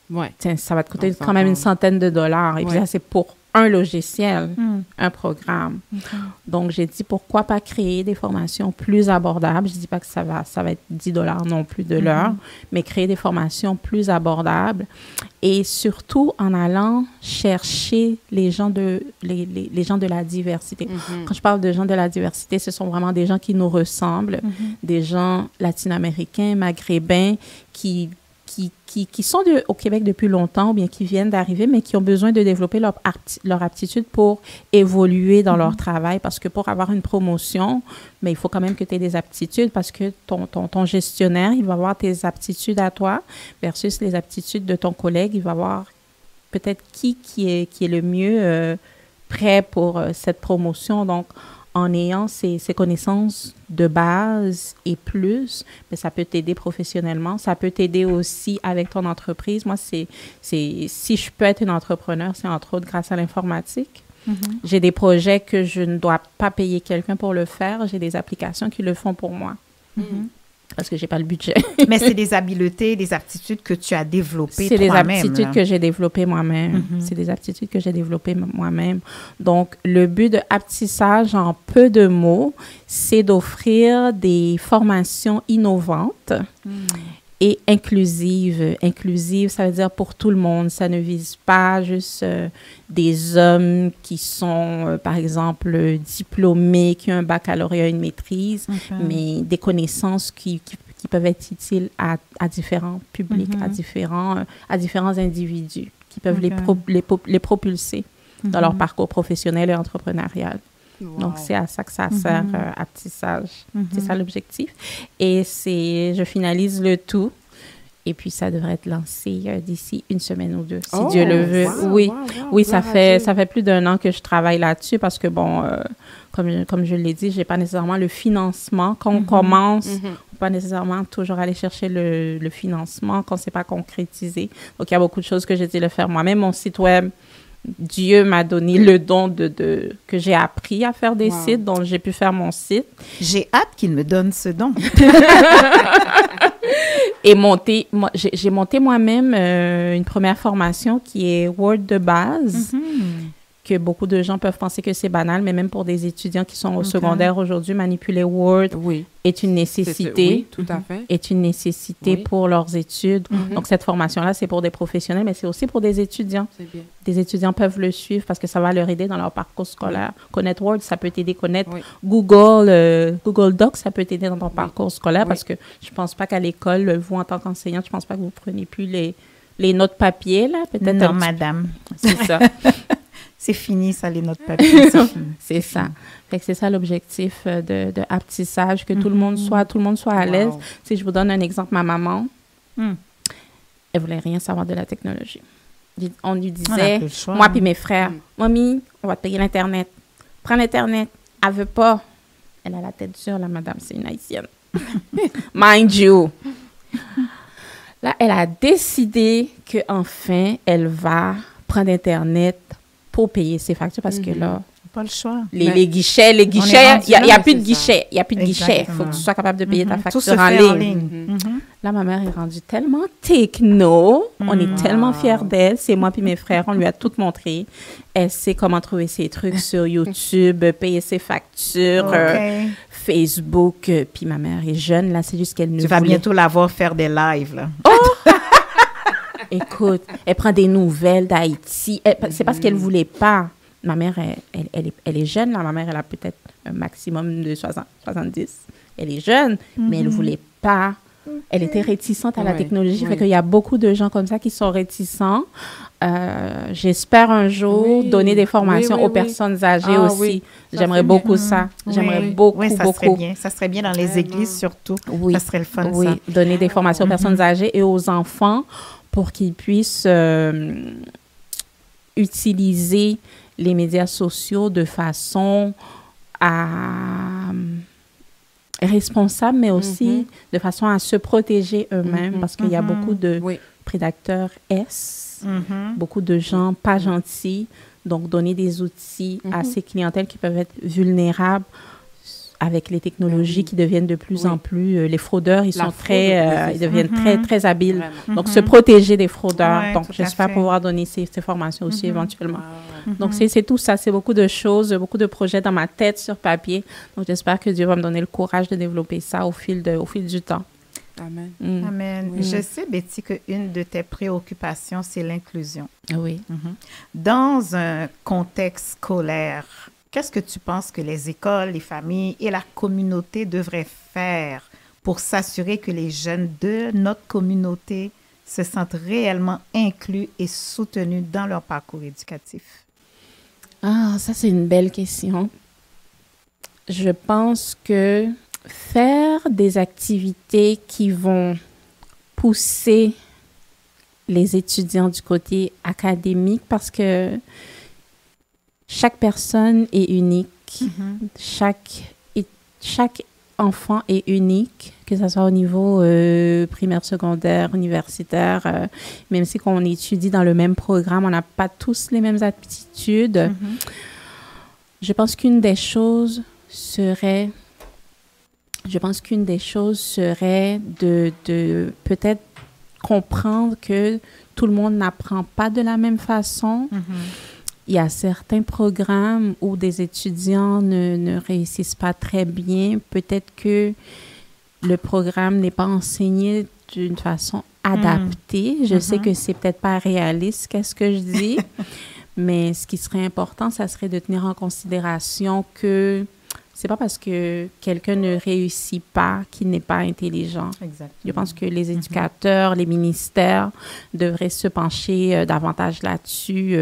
Ouais. Tiens, ça va te coûter On quand même une s'entend. centaine de dollars. Et puis Ouais. ça, c'est pour un logiciel, un programme. Donc, j'ai dit, pourquoi pas créer des formations plus abordables? Je ne dis pas que ça va être 10 dollars non plus de l'heure, mais créer des formations plus abordables et surtout en allant chercher les gens de la diversité. Quand je parle de gens de la diversité, ce sont vraiment des gens qui nous ressemblent, des gens latino-américains, maghrébins, qui sont au Québec depuis longtemps ou bien qui viennent d'arriver, mais qui ont besoin de développer leur aptitude pour évoluer dans leur travail. Parce que pour avoir une promotion, mais il faut quand même que tu aies des aptitudes parce que ton gestionnaire, il va voir tes aptitudes à toi versus les aptitudes de ton collègue. Il va voir peut-être qui est le mieux prêt pour cette promotion. Donc, en ayant ces connaissances de base et plus, mais ça peut t'aider professionnellement. Ça peut t'aider aussi avec ton entreprise. Moi, si je peux être une entrepreneur, c'est entre autres grâce à l'informatique. J'ai des projets que je ne dois pas payer quelqu'un pour le faire. J'ai des applications qui le font pour moi. Parce que je n'ai pas le budget. Mais c'est des habiletés, des aptitudes que tu as développées C'est des toi-même. aptitudes là. que j'ai développées moi-même. C'est des aptitudes que j'ai développées moi-même. Donc, le but de Aptissage, en peu de mots, c'est d'offrir des formations innovantes et inclusives. Inclusive, ça veut dire pour tout le monde. Ça ne vise pas juste des hommes qui sont, par exemple, diplômés, qui ont un baccalauréat, une maîtrise, mais des connaissances qui peuvent être utiles à différents publics, à différents individus, qui peuvent les propulser dans leur parcours professionnel et entrepreneurial. Wow. Donc, c'est à ça que ça sert, Aptissage. C'est ça l'objectif. Et je finalise le tout. Et puis, ça devrait être lancé d'ici une semaine ou deux, si Dieu le veut. Oui, ça fait plus d'1 an que je travaille là-dessus parce que, bon, comme je l'ai dit, je n'ai pas nécessairement le financement. Quand on commence, on ne peut pas nécessairement toujours aller chercher le financement quand ce n'est pas concrétisé. Donc, il y a beaucoup de choses que j'ai dû le faire moi-même. Mon site web, Dieu m'a donné le don que j'ai appris à faire des sites, donc j'ai pu faire mon site. J'ai hâte qu'il me donne ce don. Et j'ai monté moi-même une première formation qui est Word de base, que beaucoup de gens peuvent penser que c'est banal, mais même pour des étudiants qui sont au secondaire aujourd'hui, manipuler Word est une nécessité. Oui, tout à fait. Est une nécessité pour leurs études. Donc, cette formation-là, c'est pour des professionnels, mais c'est aussi pour des étudiants. C'est bien. Des étudiants peuvent le suivre parce que ça va leur aider dans leur parcours scolaire. Connaître Word, ça peut t'aider. Connaître Google Docs, ça peut t'aider dans ton parcours scolaire parce que je ne pense pas qu'à l'école, vous, en tant qu'enseignante, je ne pense pas que vous ne prenez plus les notes papier, là. Peut-être non, madame. C'est ça. C'est fini, ça, les notes papier. C'est ça. Fait que c'est ça l'objectif de aptissage, que tout le monde soit à l'aise. Si je vous donne un exemple, ma maman, elle voulait rien savoir de la technologie. On lui disait, moi puis mes frères, Mommy, on va te payer l'Internet. Prends l'Internet. Elle veut pas. Elle a la tête dure, la madame, c'est une Haïtienne. Mind you. Là, elle a décidé qu'enfin, elle va prendre Internet pour payer ses factures parce que là, pas le choix. Les guichets, il n'y a plus de guichet. Il n'y a plus de guichet. Il faut que tu sois capable de payer ta facture en ligne. Là, ma mère est rendue tellement techno. On est tellement fiers d'elle. C'est moi puis mes frères. On lui a tout montré. Elle sait comment trouver ses trucs sur YouTube, payer ses factures, Facebook. Puis ma mère est jeune. Là, c'est juste qu'elle ne Tu vas bientôt la voir faire des lives, là. Écoute, elle prend des nouvelles d'Haïti. C'est parce qu'elle ne voulait pas. Ma mère, elle est jeune. Là. Ma mère, elle a peut-être un maximum de 70. Elle est jeune, mais elle ne voulait pas. Elle était réticente à la technologie. Fait qu'il y a beaucoup de gens comme ça qui sont réticents. J'espère un jour donner des formations aux personnes âgées aussi. J'aimerais beaucoup ça. J'aimerais beaucoup. Serait bien. Ça serait bien dans les églises surtout. Ça serait le fun, ça. Donner des formations aux personnes âgées et aux enfants pour qu'ils puissent utiliser les médias sociaux de façon responsable, mais aussi de façon à se protéger eux-mêmes, parce qu'il y a beaucoup de prédateurs beaucoup de gens pas gentils. Donc, donner des outils à ces clientèles qui peuvent être vulnérables avec les technologies qui deviennent de plus en plus... les fraudeurs, ils deviennent très, très habiles. Donc, se protéger des fraudeurs. Donc, j'espère pouvoir donner ces formations aussi éventuellement. Donc, c'est tout ça. C'est beaucoup de choses, beaucoup de projets dans ma tête sur papier. Donc, j'espère que Dieu va me donner le courage de développer ça au fil du temps. Amen. Amen. Je sais, Betty, qu'une de tes préoccupations, c'est l'inclusion. Oui. Dans un contexte scolaire, qu'est-ce que tu penses que les écoles, les familles et la communauté devraient faire pour s'assurer que les jeunes de notre communauté se sentent réellement inclus et soutenus dans leur parcours éducatif? Ah, ça, c'est une belle question. Je pense que faire des activités qui vont pousser les étudiants du côté académique, parce que chaque personne est unique. Chaque enfant est unique, que ce soit au niveau primaire, secondaire, universitaire. Même si on étudie dans le même programme, on n'a pas tous les mêmes aptitudes. Je pense qu'une des choses serait de peut-être comprendre que tout le monde n'apprend pas de la même façon. Il y a certains programmes où des étudiants ne réussissent pas très bien. Peut-être que le programme n'est pas enseigné d'une façon adaptée. Je sais que c'est peut-être pas réaliste, qu'est-ce que je dis, mais ce qui serait important, ça serait de tenir en considération que c'est pas parce que quelqu'un ne réussit pas qu'il n'est pas intelligent. Exactement. Je pense que les éducateurs, les ministères devraient se pencher davantage là-dessus.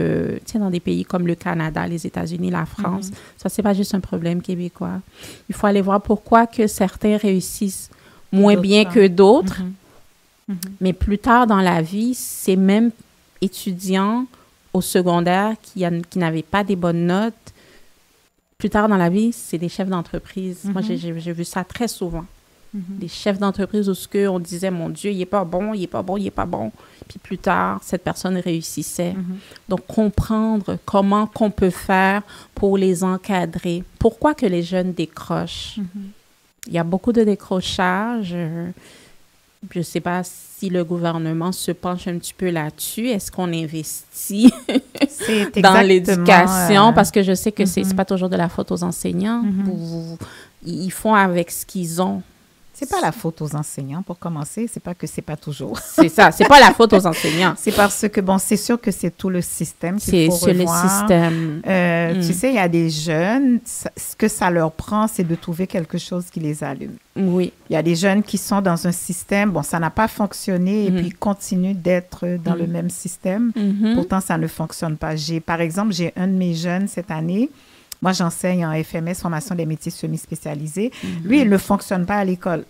Dans des pays comme le Canada, les États-Unis, la France, ça, c'est pas juste un problème québécois. Il faut aller voir pourquoi que certains réussissent moins bien que d'autres. Mais plus tard dans la vie, ces mêmes étudiants au secondaire qui n'avaient pas des bonnes notes, plus tard dans la vie, c'est des chefs d'entreprise. Moi, j'ai vu ça très souvent. Des chefs d'entreprise où on disait, mon Dieu, il n'est pas bon, il n'est pas bon, il n'est pas bon. Puis plus tard, cette personne réussissait. Donc, comprendre comment qu'on peut faire pour les encadrer. Pourquoi que les jeunes décrochent? Il y a beaucoup de décrochage. je ne sais pas si le gouvernement se penche un petit peu là-dessus. Est-ce qu'on investit dans l'éducation? Parce que je sais que c'est pas toujours de la faute aux enseignants. Ils font avec ce qu'ils ont. C'est pas la faute aux enseignants, pour commencer. C'est pas que c'est pas toujours. C'est ça. C'est pas la faute aux enseignants. C'est parce que, bon, c'est sûr que c'est tout le système qu'il faut revoir. C'est le système. Tu sais, il y a des jeunes, ce que ça leur prend, c'est de trouver quelque chose qui les allume. Oui. Il y a des jeunes qui sont dans un système, bon, ça n'a pas fonctionné et puis ils continuent d'être dans le même système. Pourtant, ça ne fonctionne pas. Par exemple, j'ai un de mes jeunes cette année. Moi, j'enseigne en FMS, formation des métiers semi-spécialisés. Lui, il ne fonctionne pas à l'école.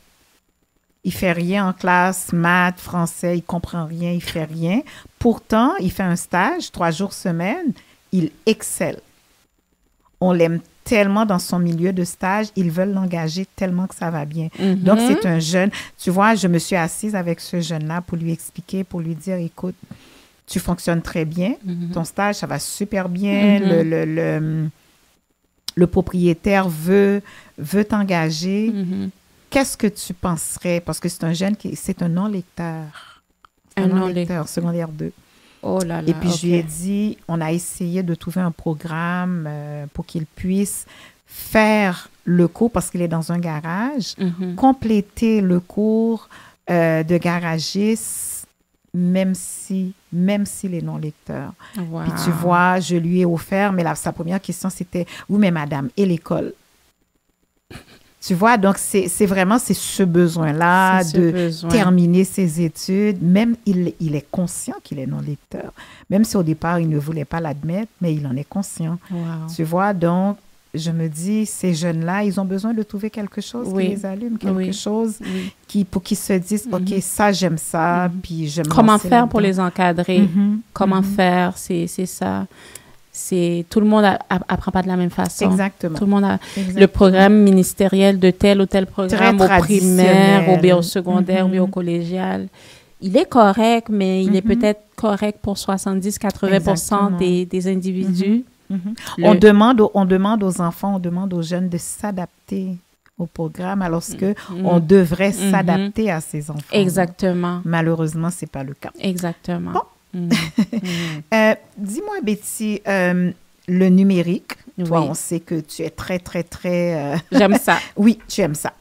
Il fait rien en classe, maths, français, il comprend rien, il fait rien. Pourtant, il fait un stage, 3 jours semaine, il excelle. On l'aime tellement dans son milieu de stage, ils veulent l'engager tellement que ça va bien. Donc, c'est un jeune. Tu vois, je me suis assise avec ce jeune-là pour lui expliquer, pour lui dire, écoute, tu fonctionnes très bien, ton stage, ça va super bien, le propriétaire veut t'engager. Qu'est-ce que tu penserais? Parce que c'est un jeune c'est un non-lecteur. Un non-lecteur, secondaire 2. Oh là là. Et puis, je lui ai dit, on a essayé de trouver un programme pour qu'il puisse faire le cours, parce qu'il est dans un garage, compléter le cours de garagiste, même s'il est non-lecteur. Wow. Puis tu vois, je lui ai offert, mais sa première question, c'était « Oui, mais madame, et l'école? » Tu vois, donc c'est vraiment ce besoin-là terminer ses études. Même il est conscient qu'il est non-lecteur. Même si au départ, il ne voulait pas l'admettre, mais il en est conscient. Wow. Tu vois, donc je me dis, ces jeunes-là, ils ont besoin de trouver quelque chose qui les allume, quelque chose pour qu'ils se disent, OK, ça, j'aime ça, puis je me Comment faire pour les encadrer? Comment faire? C'est ça. Tout le monde apprend pas de la même façon. Exactement. Tout le monde a le programme ministériel de tel ou tel programme au primaire, au secondaire, ou au collégial. Il est correct, mais il est peut-être correct pour 70-80% des individus. On demande aux enfants, on demande aux jeunes de s'adapter au programme, alors qu'on devrait s'adapter à ces enfants. Exactement. Malheureusement, c'est pas le cas. Exactement. Bon. Dis-moi, Betty, le numérique, toi, on sait que tu es très, très, très... J'aime ça. Oui, tu aimes ça.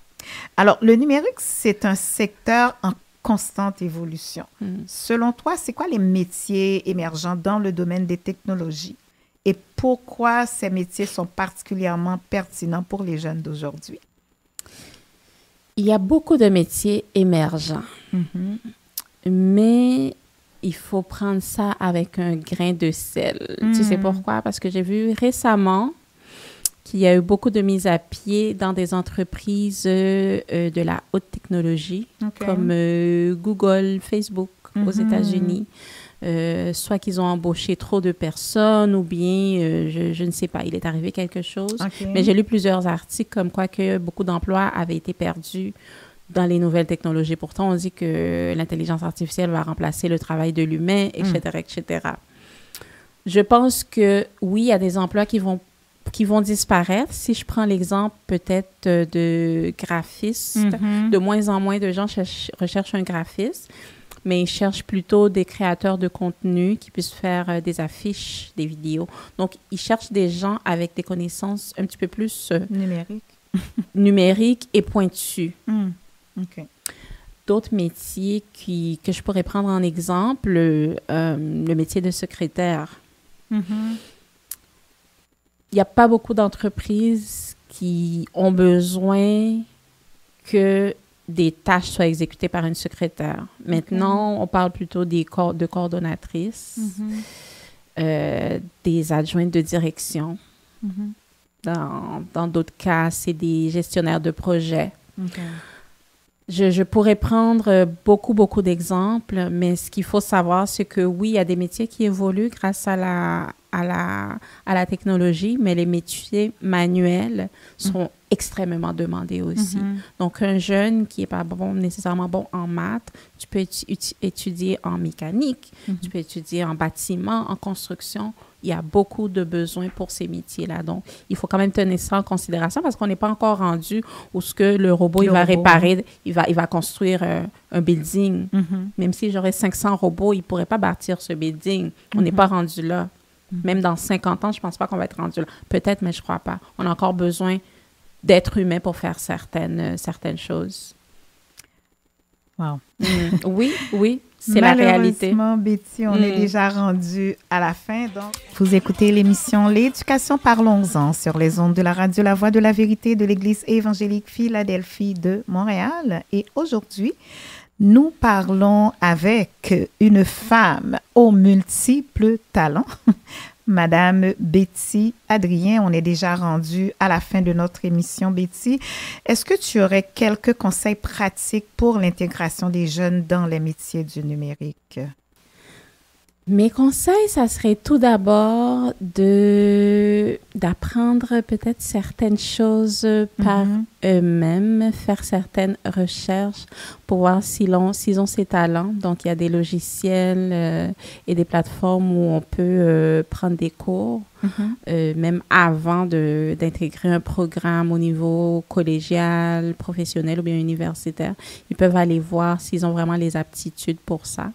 Alors, le numérique, c'est un secteur en constante évolution. Selon toi, c'est quoi les métiers émergents dans le domaine des technologies et pourquoi ces métiers sont particulièrement pertinents pour les jeunes d'aujourd'hui? Il y a beaucoup de métiers émergents, mais il faut prendre ça avec un grain de sel. Tu sais pourquoi? Parce que j'ai vu récemment qu'il y a eu beaucoup de mises à pied dans des entreprises de la haute technologie, comme Google, Facebook aux États-Unis. Soit qu'ils ont embauché trop de personnes ou bien, je ne sais pas, il est arrivé quelque chose. Mais j'ai lu plusieurs articles comme quoi que beaucoup d'emplois avaient été perdus dans les nouvelles technologies. Pourtant, on dit que l'intelligence artificielle va remplacer le travail de l'humain, etc., etc. Je pense que, oui, il y a des emplois qui vont disparaître. Si je prends l'exemple peut-être de graphistes, de moins en moins de gens recherchent un graphiste, mais ils cherchent plutôt des créateurs de contenu qui puissent faire des affiches, des vidéos. Donc, ils cherchent des gens avec des connaissances un petit peu plus numériques et pointues. D'autres métiers que je pourrais prendre en exemple, le métier de secrétaire. Il n'y a pas beaucoup d'entreprises qui ont besoin que des tâches soient exécutées par une secrétaire. Maintenant, on parle plutôt de coordonnatrices, des adjointes de direction. Dans d'autres cas, c'est des gestionnaires de projets. Je pourrais prendre beaucoup d'exemples, mais ce qu'il faut savoir, c'est que oui, il y a des métiers qui évoluent grâce à la technologie, mais les métiers manuels sont extrêmement demandés aussi. Donc, un jeune qui n'est pas nécessairement bon en maths, tu peux étudier en mécanique, tu peux étudier en bâtiment, en construction. il y a beaucoup de besoins pour ces métiers-là. Donc, il faut quand même tenir ça en considération parce qu'on n'est pas encore rendu où ce que le robot, il va réparer, il va construire un building. Même si j'aurais 500 robots, il ne pourrait pas bâtir ce building. On n'est pas rendu là. Même dans 50 ans, je ne pense pas qu'on va être rendu là. Peut-être, mais je ne crois pas. On a encore besoin d'être humain pour faire certaines choses. Wow. Oui, c'est la réalité. Malheureusement, Betty, on est déjà rendu à la fin. Donc, vous écoutez l'émission L'éducation, parlons-en sur les ondes de la radio La Voix de la Vérité de l'Église évangélique Philadelphie de Montréal. Et aujourd'hui, nous parlons avec une femme aux multiples talents, Madame Betty Adrien. On est déjà rendu à la fin de notre émission, Betty. Est-ce que tu aurais quelques conseils pratiques pour l'intégration des jeunes dans les métiers du numérique? Mes conseils, ça serait tout d'abord d'apprendre peut-être certaines choses par eux-mêmes, faire certaines recherches pour voir s'ils ont ces talents. Donc, il y a des logiciels et des plateformes où on peut prendre des cours, même avant d'intégrer un programme au niveau collégial, professionnel ou bien universitaire. Ils peuvent aller voir s'ils ont vraiment les aptitudes pour ça.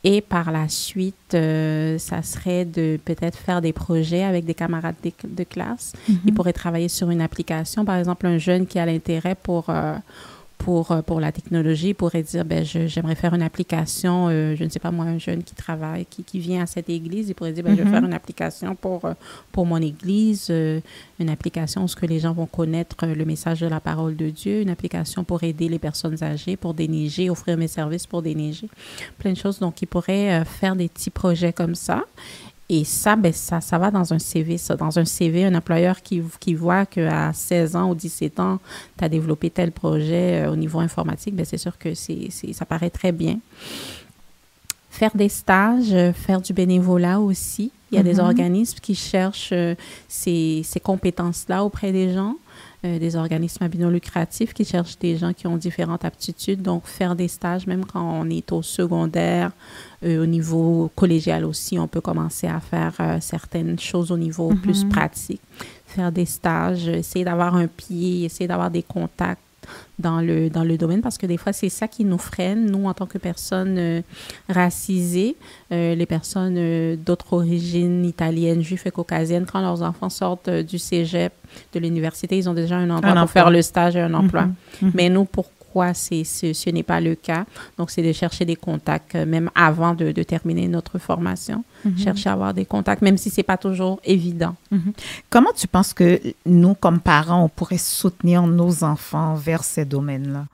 Et par la suite, ça serait de peut-être faire des projets avec des camarades de classe. Ils pourraient travailler sur une application. Par exemple, un jeune qui a l'intérêt pour la technologie pourrait dire, j'aimerais faire une application, je ne sais pas moi, un jeune qui travaille, qui vient à cette église, il pourrait dire, je vais faire une application pour mon église, une application où ce que les gens vont connaître le message de la parole de Dieu, une application pour aider les personnes âgées, pour déneiger, offrir mes services pour déneiger, plein de choses. Donc, il pourrait faire des petits projets comme ça. Et ça, ça va dans un CV, ça. Dans un CV, un employeur qui voit qu'à 16 ans ou 17 ans, tu as développé tel projet au niveau informatique, c'est sûr que ça paraît très bien. Faire des stages, faire du bénévolat aussi. Il y a des organismes qui cherchent ces compétences-là auprès des gens. Des organismes à but non lucratif qui cherchent des gens qui ont différentes aptitudes. Donc, faire des stages, même quand on est au secondaire, au niveau collégial aussi, on peut commencer à faire certaines choses au niveau plus pratique. Faire des stages, essayer d'avoir un pied, essayer d'avoir des contacts dans le domaine, parce que des fois, c'est ça qui nous freine, nous, en tant que personnes racisées, les personnes d'autres origines, italiennes, juives et caucasiennes, quand leurs enfants sortent du cégep, de l'université, ils ont déjà un endroit pour faire le stage et un emploi. Mais nous, pourquoi ce n'est pas le cas? Donc, c'est de chercher des contacts, même avant de terminer notre formation. Chercher à avoir des contacts, même si ce n'est pas toujours évident. Comment tu penses que nous, comme parents, on pourrait soutenir nos enfants vers ces domaines-là?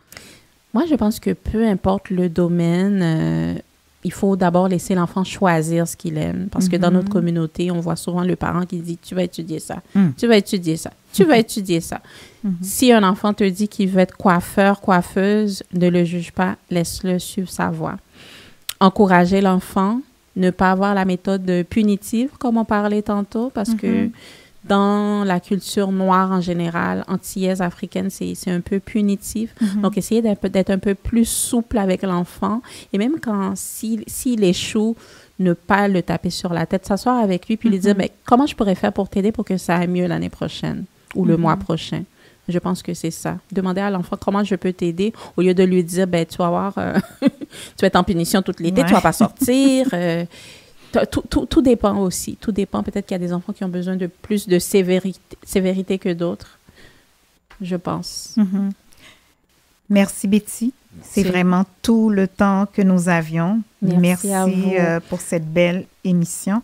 Moi, je pense que peu importe le domaine, il faut d'abord laisser l'enfant choisir ce qu'il aime. Parce que dans notre communauté, on voit souvent le parent qui dit « tu vas étudier ça, tu vas étudier ça, tu vas étudier ça ». Si un enfant te dit qu'il veut être coiffeur, coiffeuse, ne le juge pas, laisse-le suivre sa voie. Encourager l'enfant, ne pas avoir la méthode punitive, comme on parlait tantôt, parce que dans la culture noire en général, antillaise, africaine, c'est un peu punitif. Donc, essayer d'être un peu plus souple avec l'enfant. Et même s'il échoue, ne pas le taper sur la tête, s'asseoir avec lui puis lui dire, comment je pourrais faire pour t'aider pour que ça aille mieux l'année prochaine ou le mois prochain. Je pense que c'est ça. Demander à l'enfant comment je peux t'aider au lieu de lui dire, tu vas voir, tu vas être en punition toute l'été, tu vas pas sortir. Tout dépend aussi. Tout dépend. Peut-être qu'il y a des enfants qui ont besoin de plus de sévérité que d'autres, je pense. Merci, Betty. C'est vraiment tout le temps que nous avions. Merci pour cette belle émission.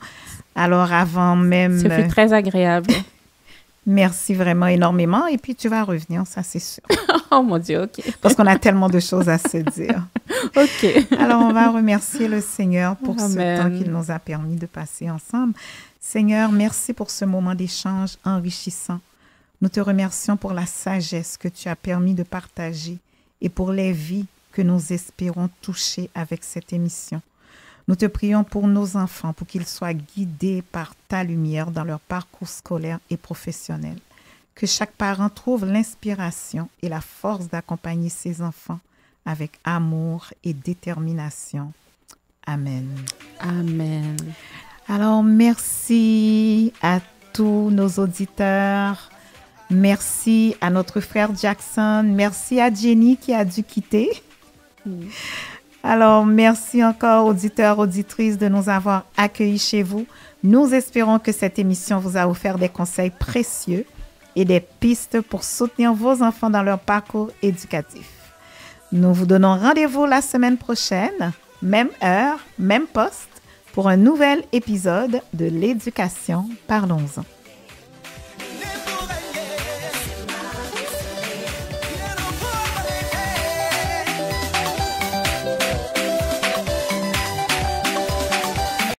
Alors, avant même... Ce fut très agréable. Merci vraiment énormément. Et puis, tu vas revenir, ça, c'est sûr. Oh mon Dieu, OK. Parce qu'on a tellement de choses à se dire. OK. Alors, on va remercier le Seigneur pour ce temps qu'il nous a permis de passer ensemble. Seigneur, merci pour ce moment d'échange enrichissant. Nous te remercions pour la sagesse que tu as permis de partager et pour les vies que nous espérons toucher avec cette émission. Nous te prions pour nos enfants, pour qu'ils soient guidés par ta lumière dans leur parcours scolaire et professionnel. Que chaque parent trouve l'inspiration et la force d'accompagner ses enfants avec amour et détermination. Amen. Amen. Alors, merci à tous nos auditeurs. Merci à notre frère Jackson. Merci à Jenny qui a dû quitter. Alors, merci encore, auditeurs, auditrices, de nous avoir accueillis chez vous. Nous espérons que cette émission vous a offert des conseils précieux et des pistes pour soutenir vos enfants dans leur parcours éducatif. Nous vous donnons rendez-vous la semaine prochaine, même heure, même poste, pour un nouvel épisode de l'éducation. Parlons-en.